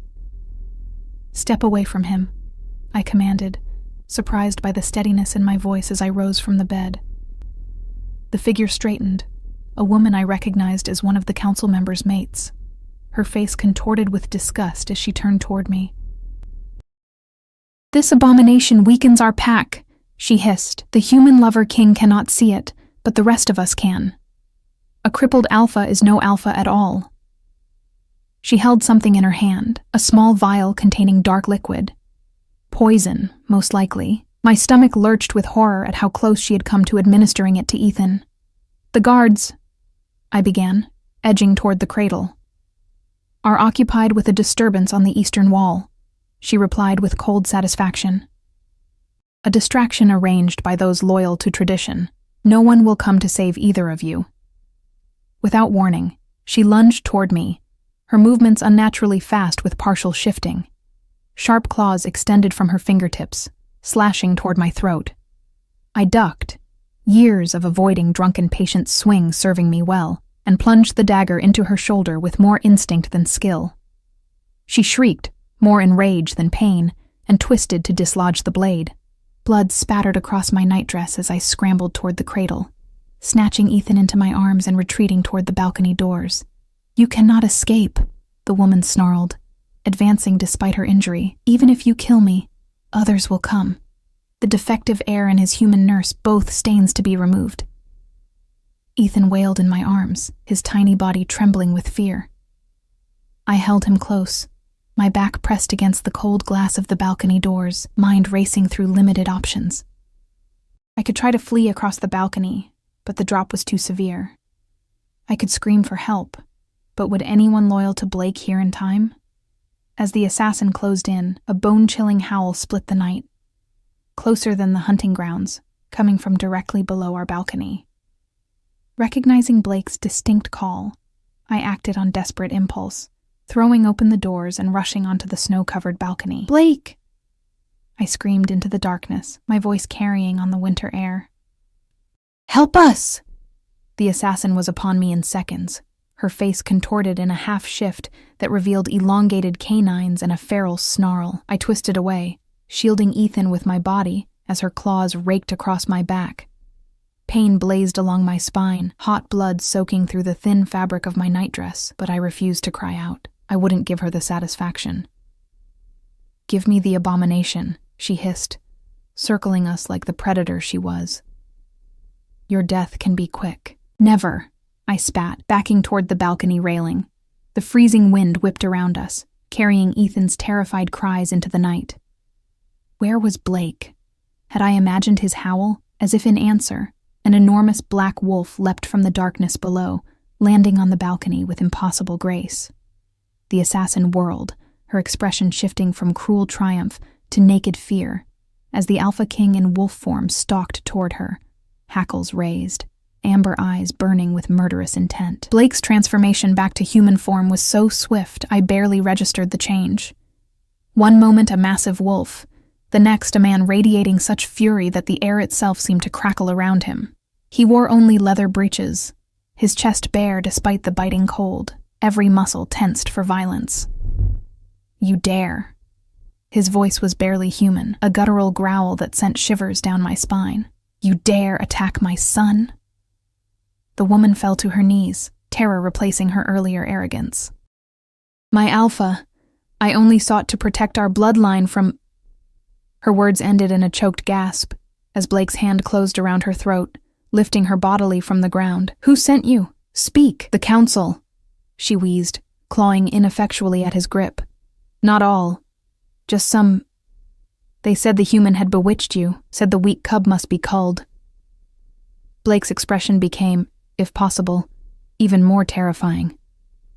B: Step away from him, I commanded, surprised by the steadiness in my voice as I rose from the bed. The figure straightened, a woman I recognized as one of the council members' mates, her face contorted with disgust as she turned toward me. This abomination weakens our pack, she hissed. The human lover king cannot see it, but the rest of us can. A crippled alpha is no alpha at all. She held something in her hand, a small vial containing dark liquid. Poison, most likely. My stomach lurched with horror at how close she had come to administering it to Ethan. The guards, I began, edging toward the cradle. Are occupied with a disturbance on the eastern wall, she replied with cold satisfaction. A distraction arranged by those loyal to tradition. No one will come to save either of you. Without warning, she lunged toward me, her movements unnaturally fast with partial shifting. Sharp claws extended from her fingertips, slashing toward my throat. I ducked, years of avoiding drunken patient swings serving me well, and plunged the dagger into her shoulder with more instinct than skill. She shrieked, more in rage than pain, and twisted to dislodge the blade. Blood spattered across my nightdress as I scrambled toward the cradle, snatching Ethan into my arms and retreating toward the balcony doors. You cannot escape, the woman snarled, advancing despite her injury. Even if you kill me, others will come. The defective heir and his human nurse both stains to be removed. Ethan wailed in my arms, his tiny body trembling with fear. I held him close, my back pressed against the cold glass of the balcony doors, mind racing through limited options. I could try to flee across the balcony, but the drop was too severe. I could scream for help, but would anyone loyal to Blake hear in time? As the assassin closed in, a bone-chilling howl split the night, closer than the hunting grounds, coming from directly below our balcony. Recognizing Blake's distinct call, I acted on desperate impulse, throwing open the doors and rushing onto the snow-covered balcony. Blake! I screamed into the darkness, my voice carrying on the winter air. Help us! The assassin was upon me in seconds, her face contorted in a half-shift that revealed elongated canines and a feral snarl. I twisted away, shielding Ethan with my body as her claws raked across my back. Pain blazed along my spine, hot blood soaking through the thin fabric of my nightdress, but I refused to cry out. I wouldn't give her the satisfaction. "Give me the abomination," she hissed, circling us like the predator she was. "Your death can be quick." "Never," I spat, backing toward the balcony railing. The freezing wind whipped around us, carrying Ethan's terrified cries into the night. Where was Blake? Had I imagined his howl? As if in answer, an enormous black wolf leapt from the darkness below, landing on the balcony with impossible grace. The assassin whirled, her expression shifting from cruel triumph to naked fear, as the Alpha King in wolf form stalked toward her, hackles raised, amber eyes burning with murderous intent. Blake's transformation back to human form was so swift I barely registered the change. One moment a massive wolf, the next a man radiating such fury that the air itself seemed to crackle around him. He wore only leather breeches, his chest bare despite the biting cold, every muscle tensed for violence. "You dare." His voice was barely human, a guttural growl that sent shivers down my spine. "You dare attack my son?" The woman fell to her knees, terror replacing her earlier arrogance. "My Alpha, I only sought to protect our bloodline from—" Her words ended in a choked gasp, as Blake's hand closed around her throat, lifting her bodily from the ground. "Who sent you? Speak!" "The council," she wheezed, clawing ineffectually at his grip. "Not all. Just some. They said the human had bewitched you, said the weak cub must be culled." Blake's expression became, if possible, even more terrifying.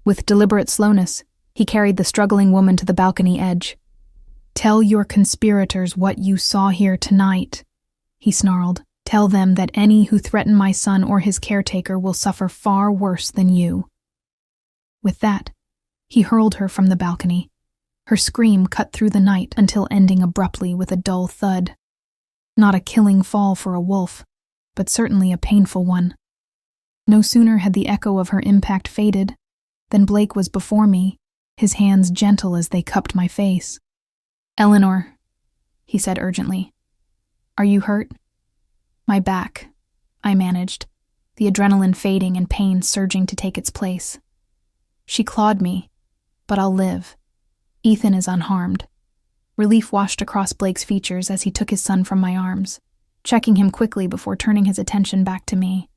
B: With deliberate slowness, he carried the struggling woman to the balcony edge. "Tell your conspirators what you saw here tonight," he snarled. "Tell them that any who threaten my son or his caretaker will suffer far worse than you." With that, he hurled her from the balcony. Her scream cut through the night until ending abruptly with a dull thud. Not a killing fall for a wolf, but certainly a painful one. No sooner had the echo of her impact faded than Blake was before me, his hands gentle as they cupped my face. "Eleanor," he said urgently. "Are you hurt?" "My back," I managed, the adrenaline fading and pain surging to take its place. "She clawed me, but I'll live. Ethan is unharmed." Relief washed across Blake's features as he took his son from my arms, checking him quickly before turning his attention back to me.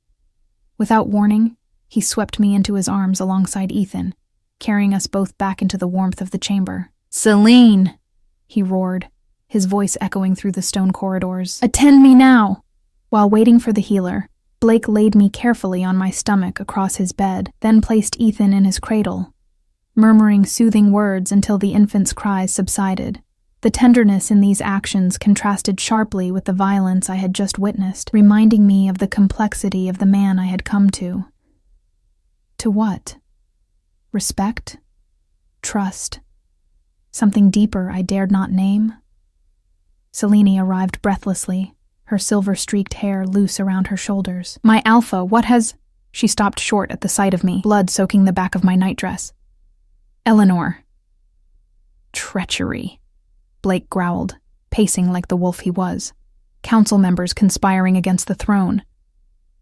B: Without warning, he swept me into his arms alongside Ethan, carrying us both back into the warmth of the chamber. "Celine!" he roared, his voice echoing through the stone corridors. "Attend me now!" While waiting for the healer, Blake laid me carefully on my stomach across his bed, then placed Ethan in his cradle, murmuring soothing words until the infant's cries subsided. The tenderness in these actions contrasted sharply with the violence I had just witnessed, reminding me of the complexity of the man I had come to. To what? Respect? Trust? Something deeper I dared not name? Selene arrived breathlessly, her silver-streaked hair loose around her shoulders. "My Alpha, what has—" She stopped short at the sight of me, blood soaking the back of my nightdress. "Eleanor." "Treachery," Blake growled, pacing like the wolf he was. "Council members conspiring against the throne.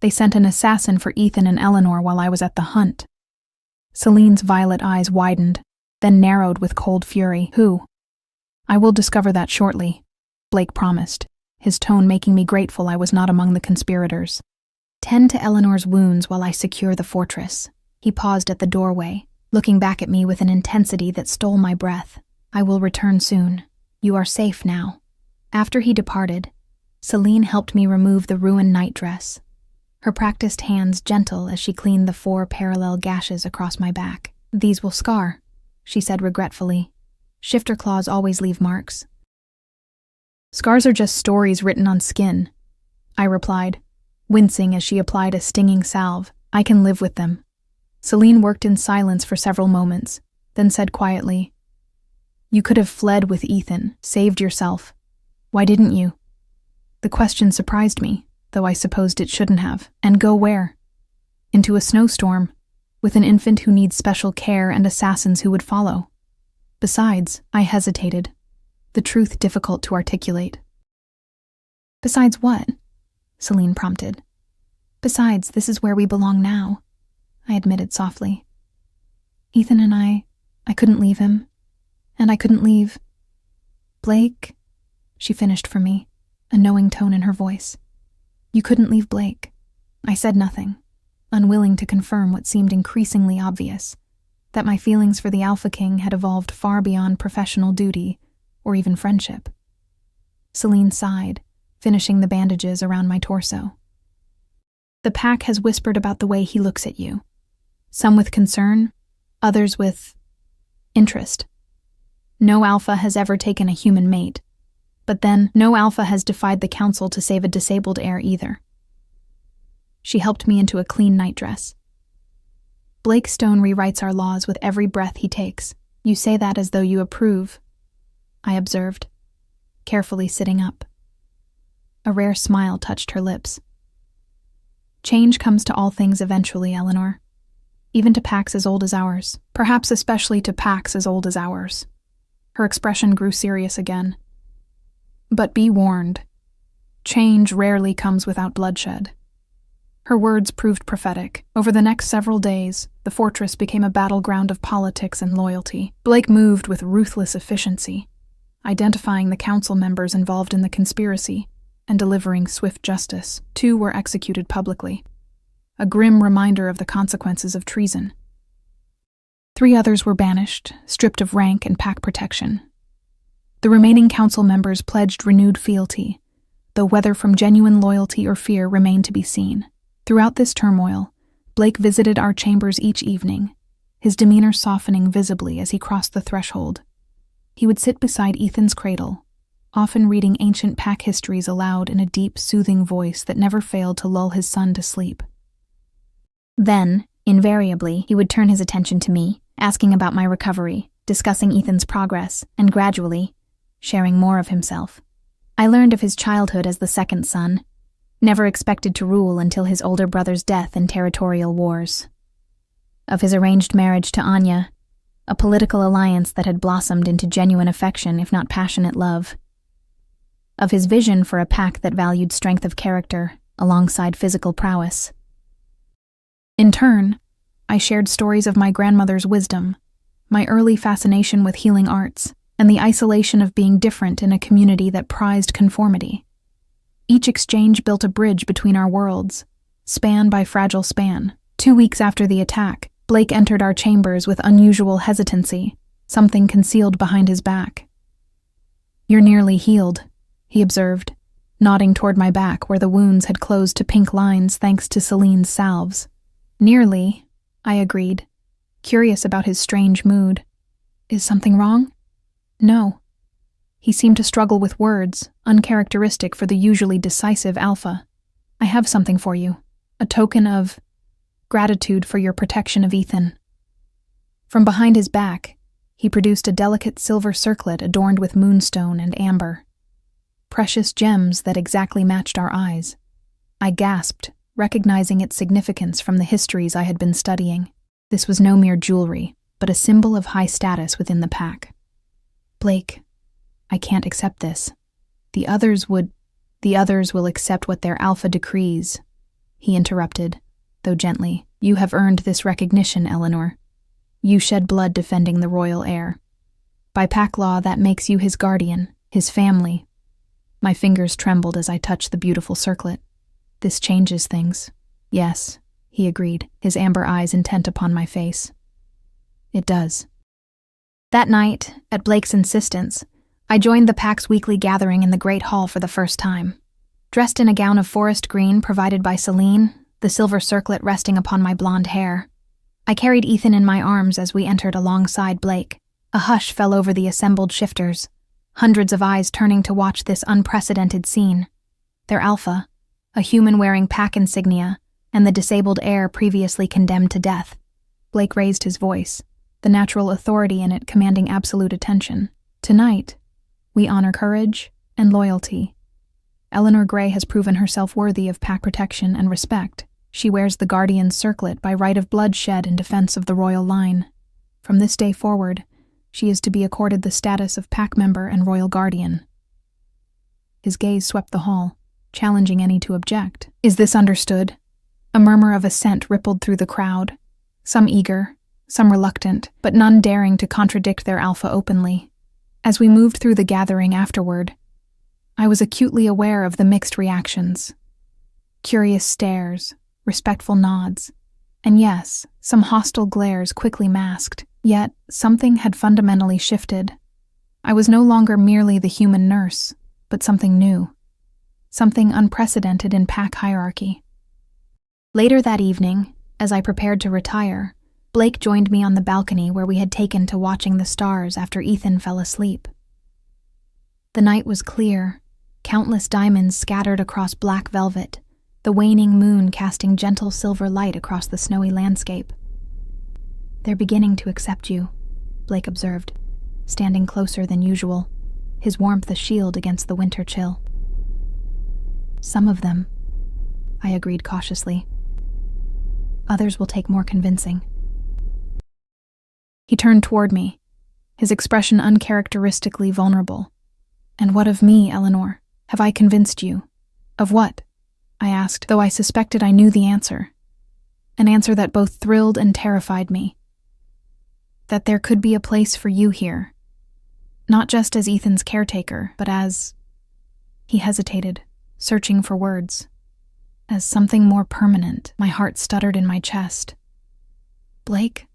B: They sent an assassin for Ethan and Eleanor while I was at the hunt." Celine's violet eyes widened, then narrowed with cold fury. "Who?" "I will discover that shortly," Blake promised, his tone making me grateful I was not among the conspirators. "Tend to Eleanor's wounds while I secure the fortress." He paused at the doorway, looking back at me with an intensity that stole my breath. "I will return soon. You are safe now." After he departed, Celine helped me remove the ruined nightdress, her practiced hands gentle as she cleaned the 4 parallel gashes across my back. "These will scar," she said regretfully. "Shifter claws always leave marks." "Scars are just stories written on skin," I replied, wincing as she applied a stinging salve. "I can live with them." Celine worked in silence for several moments, then said quietly, "You could have fled with Ethan, saved yourself. Why didn't you?" The question surprised me, though I supposed it shouldn't have. "And go where?" "Into a snowstorm, with an infant who needs special care and assassins who would follow. Besides," I hesitated, the truth difficult to articulate. "Besides what?" Celine prompted. Besides, this is where we belong now, I admitted softly. Ethan and I couldn't leave him. And I couldn't leave Blake, she finished for me, a knowing tone in her voice. You couldn't leave Blake. I said nothing, unwilling to confirm what seemed increasingly obvious, that my feelings for the Alpha King had evolved far beyond professional duty or even friendship. Celine sighed, finishing the bandages around my torso. The pack has whispered about the way he looks at you. Some with concern, others with interest. No alpha has ever taken a human mate, but then no alpha has defied the council to save a disabled heir either. She helped me into a clean nightdress. Blake Stone rewrites our laws with every breath he takes. You say that as though you approve, I observed, carefully sitting up. A rare smile touched her lips. Change comes to all things eventually, Eleanor. Even to packs as old as ours. Perhaps especially to packs as old as ours. Her expression grew serious again. But be warned. Change rarely comes without bloodshed. Her words proved prophetic. Over the next several days, the fortress became a battleground of politics and loyalty. Blake moved with ruthless efficiency, identifying the council members involved in the conspiracy and delivering swift justice. 2 were executed publicly, a grim reminder of the consequences of treason. 3 others were banished, stripped of rank and pack protection. The remaining council members pledged renewed fealty, though whether from genuine loyalty or fear remained to be seen. Throughout this turmoil, Blake visited our chambers each evening, his demeanor softening visibly as he crossed the threshold. He would sit beside Ethan's cradle, often reading ancient pack histories aloud in a deep, soothing voice that never failed to lull his son to sleep. Then, invariably, he would turn his attention to me, asking about my recovery, discussing Ethan's progress, and gradually, sharing more of himself. I learned of his childhood as the second son, never expected to rule until his older brother's death in territorial wars. Of his arranged marriage to Anya, a political alliance that had blossomed into genuine affection if not passionate love. Of his vision for a pack that valued strength of character alongside physical prowess. In turn, I shared stories of my grandmother's wisdom, my early fascination with healing arts, and the isolation of being different in a community that prized conformity. Each exchange built a bridge between our worlds, span by fragile span. 2 weeks after the attack, Blake entered our chambers with unusual hesitancy, something concealed behind his back. You're nearly healed, he observed, nodding toward my back where the wounds had closed to pink lines thanks to Celine's salves. Nearly, I agreed, curious about his strange mood. Is something wrong? No. He seemed to struggle with words, uncharacteristic for the usually decisive alpha. I have something for you, a token of gratitude for your protection of Ethan. From behind his back, he produced a delicate silver circlet adorned with moonstone and amber. Precious gems that exactly matched our eyes. I gasped, recognizing its significance from the histories I had been studying. This was no mere jewelry, but a symbol of high status within the pack. Blake, I can't accept this. The others will accept what their alpha decrees, he interrupted, though gently. You have earned this recognition, Eleanor. You shed blood defending the royal heir. By pack law, that makes you his guardian, his family. My fingers trembled as I touched the beautiful circlet. This changes things. Yes, he agreed, his amber eyes intent upon my face. It does. That night, at Blake's insistence, I joined the pack's weekly gathering in the Great Hall for the first time. Dressed in a gown of forest green provided by Celine, the silver circlet resting upon my blonde hair, I carried Ethan in my arms as we entered alongside Blake. A hush fell over the assembled shifters, hundreds of eyes turning to watch this unprecedented scene. Their alpha, a human wearing pack insignia, and the disabled heir previously condemned to death. Blake raised his voice, the natural authority in it commanding absolute attention. Tonight, we honor courage and loyalty. Eleanor Gray has proven herself worthy of pack protection and respect. She wears the Guardian's circlet by right of bloodshed in defense of the royal line. From this day forward, she is to be accorded the status of pack member and royal guardian. His gaze swept the hall, challenging any to object. Is this understood? A murmur of assent rippled through the crowd, some eager, some reluctant, but none daring to contradict their alpha openly. As we moved through the gathering afterward, I was acutely aware of the mixed reactions. Curious stares, respectful nods, and yes, some hostile glares quickly masked. Yet, something had fundamentally shifted. I was no longer merely the human nurse, but something new. Something unprecedented in pack hierarchy. Later that evening, as I prepared to retire, Blake joined me on the balcony where we had taken to watching the stars after Ethan fell asleep. The night was clear, countless diamonds scattered across black velvet, the waning moon casting gentle silver light across the snowy landscape. "They're beginning to accept you," Blake observed, standing closer than usual, his warmth a shield against the winter chill. "Some of them," I agreed cautiously. "Others will take more convincing." He turned toward me, his expression uncharacteristically vulnerable. "And what of me, Eleanor? Have I convinced you?" "Of what?" I asked, though I suspected I knew the answer. An answer that both thrilled and terrified me. That there could be a place for you here. Not just as Ethan's caretaker, but as... He hesitated, searching for words. As something more permanent. My heart stuttered in my chest. "Blake,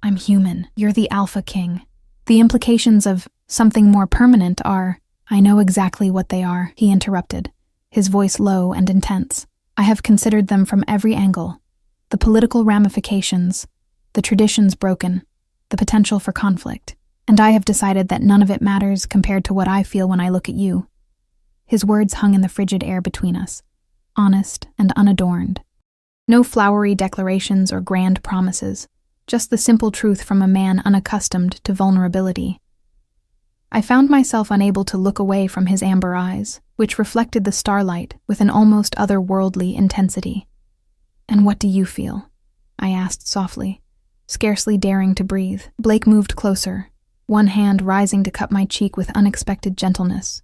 B: I'm human. You're the Alpha King. The implications of something more permanent are..." "I know exactly what they are," he interrupted, his voice low and intense. "I have considered them from every angle. The political ramifications, the traditions broken, the potential for conflict. And I have decided that none of it matters compared to what I feel when I look at you." His words hung in the frigid air between us, honest and unadorned. No flowery declarations or grand promises, just the simple truth from a man unaccustomed to vulnerability. I found myself unable to look away from his amber eyes, which reflected the starlight with an almost otherworldly intensity. "And what do you feel?" I asked softly, scarcely daring to breathe. Blake moved closer, one hand rising to cup my cheek with unexpected gentleness.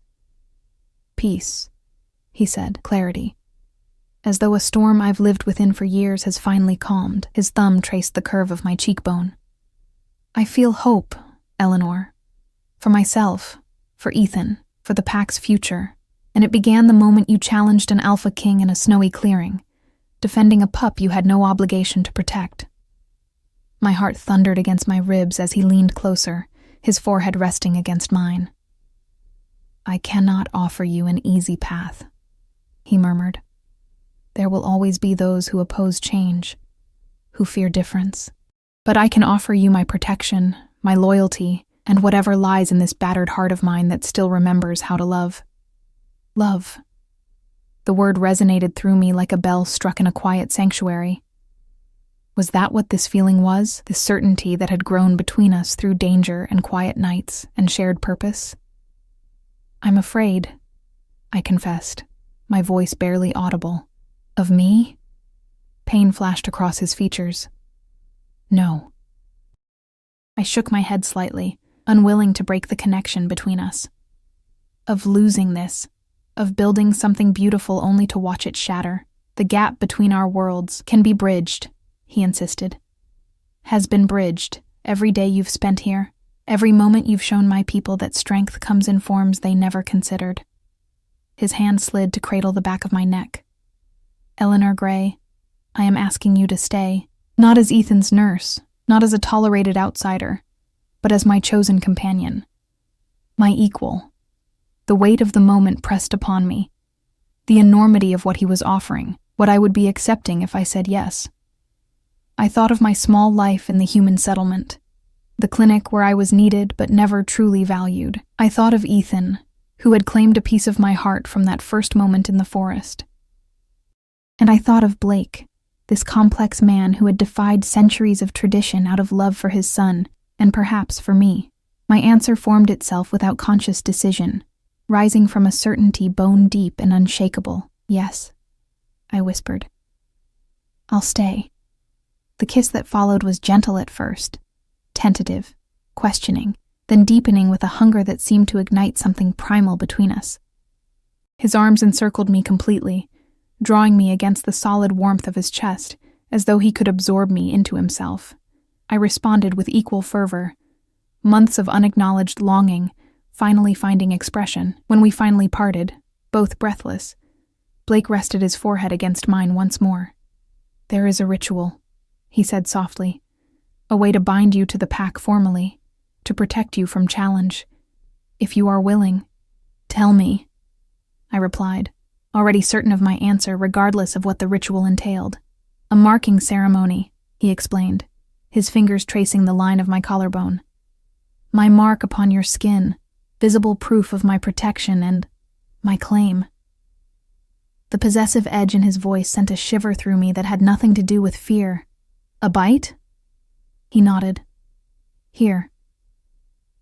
B: "Peace," he said, clarity. As though a storm I've lived within for years has finally calmed, his thumb traced the curve of my cheekbone. "I feel hope, Eleanor. For myself, for Ethan, for the pack's future. And it began the moment you challenged an Alpha King in a snowy clearing, defending a pup you had no obligation to protect." My heart thundered against my ribs as he leaned closer, his forehead resting against mine. "I cannot offer you an easy path," he murmured. "There will always be those who oppose change, who fear difference. But I can offer you my protection, my loyalty, and whatever lies in this battered heart of mine that still remembers how to love." Love. The word resonated through me like a bell struck in a quiet sanctuary. Was that what this feeling was, this certainty that had grown between us through danger and quiet nights and shared purpose? "I'm afraid," I confessed, my voice barely audible. "Of me?" Pain flashed across his features. "No." I shook my head slightly, unwilling to break the connection between us. "Of losing this, of building something beautiful only to watch it shatter. The gap between our worlds can be bridged," he insisted. "Has been bridged every day you've spent here, every moment you've shown my people that strength comes in forms they never considered." His hand slid to cradle the back of my neck. "Eleanor Gray, I am asking you to stay, not as Ethan's nurse, not as a tolerated outsider, but as my chosen companion. My equal." The weight of the moment pressed upon me. The enormity of what he was offering, what I would be accepting if I said yes. I thought of my small life in the human settlement, the clinic where I was needed but never truly valued. I thought of Ethan, who had claimed a piece of my heart from that first moment in the forest. And I thought of Blake, this complex man who had defied centuries of tradition out of love for his son, and perhaps for me. My answer formed itself without conscious decision, rising from a certainty bone deep and unshakable. "Yes," I whispered. "I'll stay." The kiss that followed was gentle at first, tentative, questioning, then deepening with a hunger that seemed to ignite something primal between us. His arms encircled me completely, drawing me against the solid warmth of his chest, as though he could absorb me into himself. I responded with equal fervor. Months of unacknowledged longing, finally finding expression. When we finally parted, both breathless, Blake rested his forehead against mine once more. "There is a ritual," he said softly. "A way to bind you to the pack formally, to protect you from challenge. If you are willing, tell me," I replied, already certain of my answer regardless of what the ritual entailed. "A marking ceremony," he explained, his fingers tracing the line of my collarbone. "My mark upon your skin, visible proof of my protection and my claim." The possessive edge in his voice sent a shiver through me that had nothing to do with fear. "A bite?" He nodded. "Here."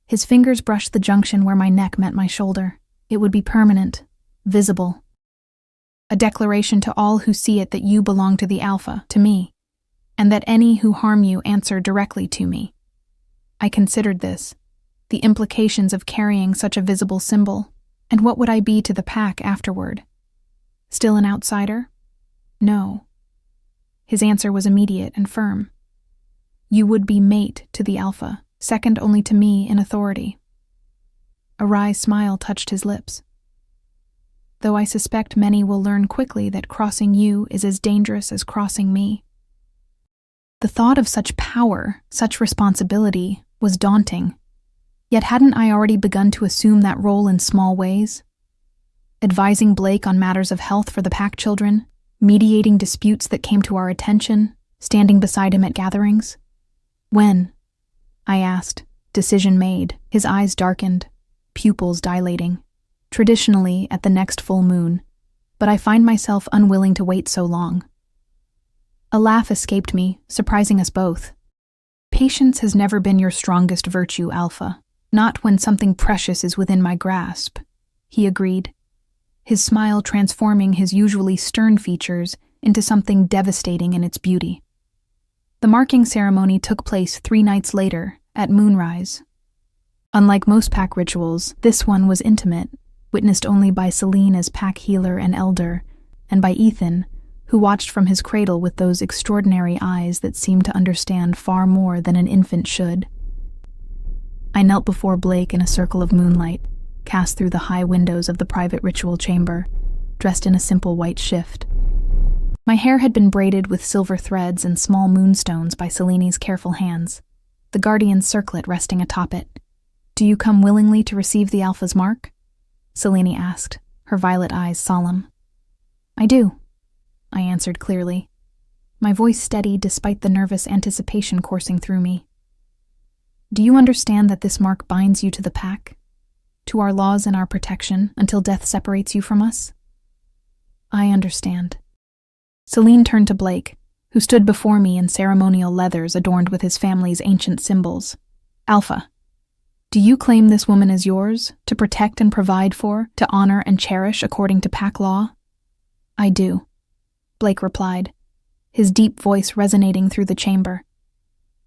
B: His fingers brushed the junction where my neck met my shoulder. It would be permanent, visible. A declaration to all who see it that you belong to the Alpha, to me, and that any who harm you answer directly to me. I considered this, the implications of carrying such a visible symbol, and what would I be to the pack afterward? Still an outsider? No. His answer was immediate and firm. You would be mate to the Alpha, second only to me in authority. A wry smile touched his lips. Though I suspect many will learn quickly that crossing you is as dangerous as crossing me. The thought of such power, such responsibility, was daunting. Yet hadn't I already begun to assume that role in small ways? Advising Blake on matters of health for the pack children, mediating disputes that came to our attention, standing beside him at gatherings. "When?" I asked, decision made, his eyes darkened, pupils dilating. Traditionally at the next full moon, but I find myself unwilling to wait so long. A laugh escaped me, surprising us both. "Patience has never been your strongest virtue, Alpha, not when something precious is within my grasp," he agreed, his smile transforming his usually stern features into something devastating in its beauty. The marking ceremony took place 3 nights later, at moonrise. Unlike most pack rituals, this one was intimate, witnessed only by Celine as pack healer and elder, and by Ethan, who watched from his cradle with those extraordinary eyes that seemed to understand far more than an infant should. I knelt before Blake in a circle of moonlight, cast through the high windows of the private ritual chamber, dressed in a simple white shift. My hair had been braided with silver threads and small moonstones by Celine's careful hands, the guardian's circlet resting atop it. "Do you come willingly to receive the Alpha's mark?" Selene asked, her violet eyes solemn. "I do," I answered clearly, my voice steady despite the nervous anticipation coursing through me. "Do you understand that this mark binds you to the pack, to our laws and our protection, until death separates you from us?" "I understand." Celine turned to Blake, who stood before me in ceremonial leathers adorned with his family's ancient symbols. "Alpha, do you claim this woman as yours, to protect and provide for, to honor and cherish according to pack law?" "I do," Blake replied, his deep voice resonating through the chamber.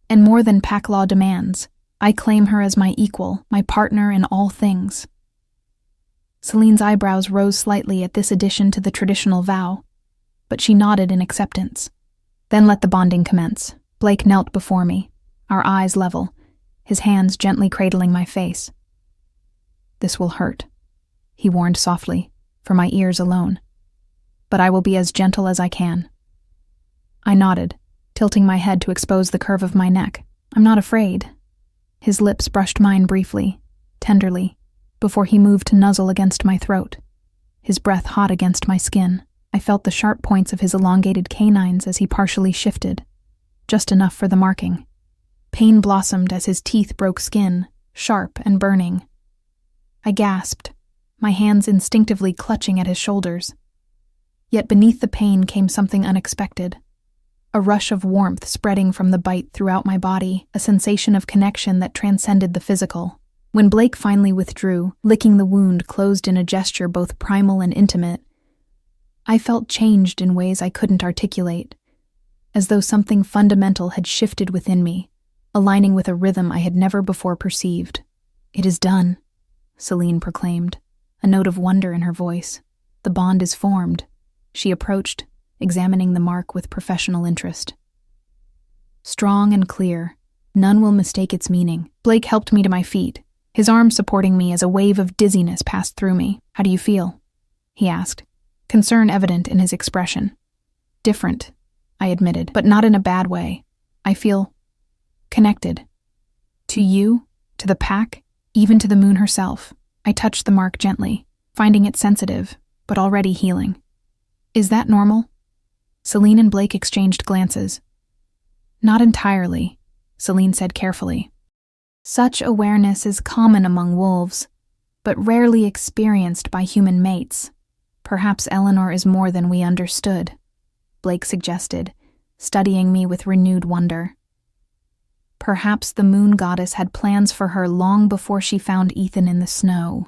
B: "And more than pack law demands, I claim her as my equal, my partner in all things." Celine's eyebrows rose slightly at this addition to the traditional vow, but she nodded in acceptance. Then let the bonding commence. Blake knelt before me, our eyes level, his hands gently cradling my face. "This will hurt," he warned softly, for my ears alone. "But I will be as gentle as I can." I nodded, tilting my head to expose the curve of my neck. "I'm not afraid." His lips brushed mine briefly, tenderly, before he moved to nuzzle against my throat. His breath hot against my skin. I felt the sharp points of his elongated canines as he partially shifted, just enough for the marking. Pain blossomed as his teeth broke skin, sharp and burning. I gasped, my hands instinctively clutching at his shoulders. Yet beneath the pain came something unexpected. A rush of warmth spreading from the bite throughout my body, a sensation of connection that transcended the physical. When Blake finally withdrew, licking the wound closed in a gesture both primal and intimate, I felt changed in ways I couldn't articulate, as though something fundamental had shifted within me, aligning with a rhythm I had never before perceived. "It is done," Celine proclaimed, a note of wonder in her voice. "The bond is formed. She approached, examining the mark with professional interest. Strong and clear, none will mistake its meaning. Blake helped me to my feet, his arm supporting me as a wave of dizziness passed through me. "How do you feel?" he asked, concern evident in his expression. "Different," I admitted, but not in a bad way. "I feel connected. To you, to the pack, even to the moon herself." I touched the mark gently, finding it sensitive, but already healing. "Is that normal?" Celine and Blake exchanged glances. "Not entirely," Celine said carefully. "Such awareness is common among wolves, but rarely experienced by human mates. Perhaps Eleanor is more than we understood," Blake suggested, studying me with renewed wonder. Perhaps the moon goddess had plans for her long before she found Ethan in the snow.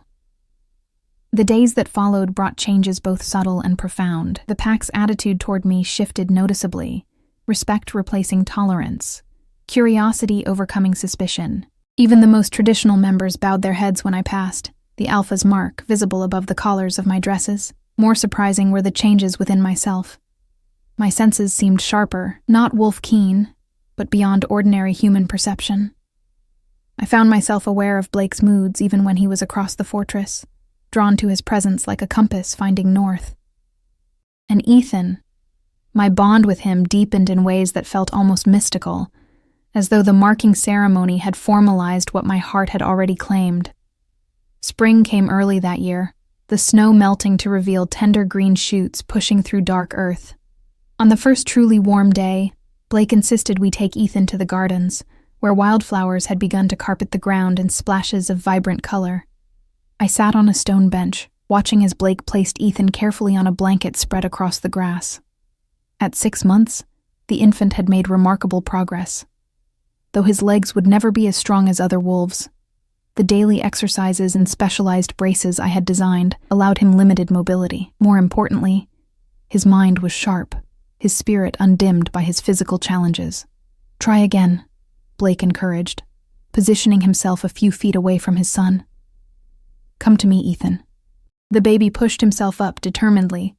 B: The days that followed brought changes both subtle and profound. The pack's attitude toward me shifted noticeably, respect replacing tolerance, curiosity overcoming suspicion. Even the most traditional members bowed their heads when I passed, the alpha's mark visible above the collars of my dresses. More surprising were the changes within myself. My senses seemed sharper, not wolf-keen, but beyond ordinary human perception. I found myself aware of Blake's moods even when he was across the fortress, drawn to his presence like a compass finding north. And Ethan, my bond with him deepened in ways that felt almost mystical, as though the marking ceremony had formalized what my heart had already claimed. Spring came early that year, the snow melting to reveal tender green shoots pushing through dark earth. On the first truly warm day, Blake insisted we take Ethan to the gardens, where wildflowers had begun to carpet the ground in splashes of vibrant color. I sat on a stone bench, watching as Blake placed Ethan carefully on a blanket spread across the grass. At 6 months, the infant had made remarkable progress. Though his legs would never be as strong as other wolves, the daily exercises and specialized braces I had designed allowed him limited mobility. More importantly, his mind was sharp, his spirit undimmed by his physical challenges. "Try again," Blake encouraged, positioning himself a few feet away from his son. "Come to me, Ethan." The baby pushed himself up determinedly,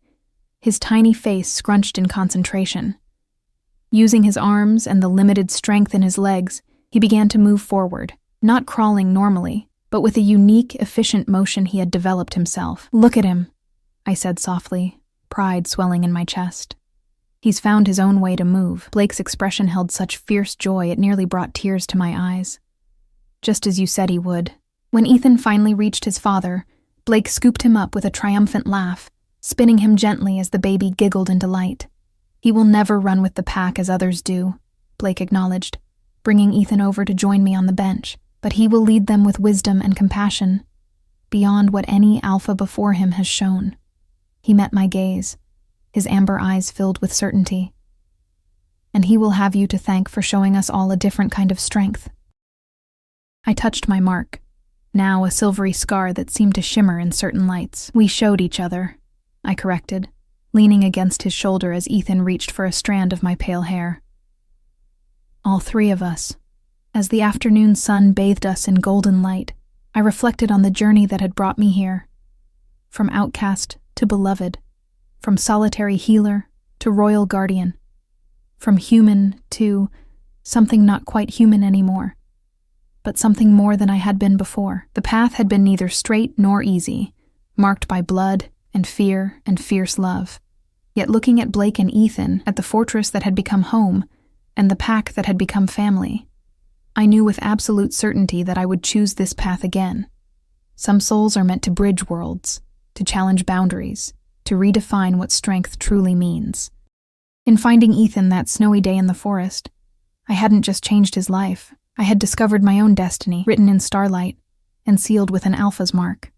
B: his tiny face scrunched in concentration. Using his arms and the limited strength in his legs, he began to move forward, not crawling normally, but with a unique, efficient motion he had developed himself. "Look at him," I said softly, pride swelling in my chest. "He's found his own way to move." Blake's expression held such fierce joy it nearly brought tears to my eyes. "Just as you said he would." When Ethan finally reached his father, Blake scooped him up with a triumphant laugh, spinning him gently as the baby giggled in delight. "He will never run with the pack as others do," Blake acknowledged, bringing Ethan over to join me on the bench, "but he will lead them with wisdom and compassion, beyond what any alpha before him has shown." He met my gaze, his amber eyes filled with certainty. "And he will have you to thank for showing us all a different kind of strength." I touched my mark, now a silvery scar that seemed to shimmer in certain lights. "We showed each other," I corrected, leaning against his shoulder as Ethan reached for a strand of my pale hair. "All three of us." As the afternoon sun bathed us in golden light, I reflected on the journey that had brought me here. From outcast to beloved, from solitary healer to royal guardian, from human to something not quite human anymore, but something more than I had been before. The path had been neither straight nor easy, marked by blood and fear and fierce love. Yet looking at Blake and Ethan, at the fortress that had become home, and the pack that had become family, I knew with absolute certainty that I would choose this path again. Some souls are meant to bridge worlds, to challenge boundaries, to redefine what strength truly means. In finding Ethan that snowy day in the forest, I hadn't just changed his life. I had discovered my own destiny, written in starlight and sealed with an alpha's mark.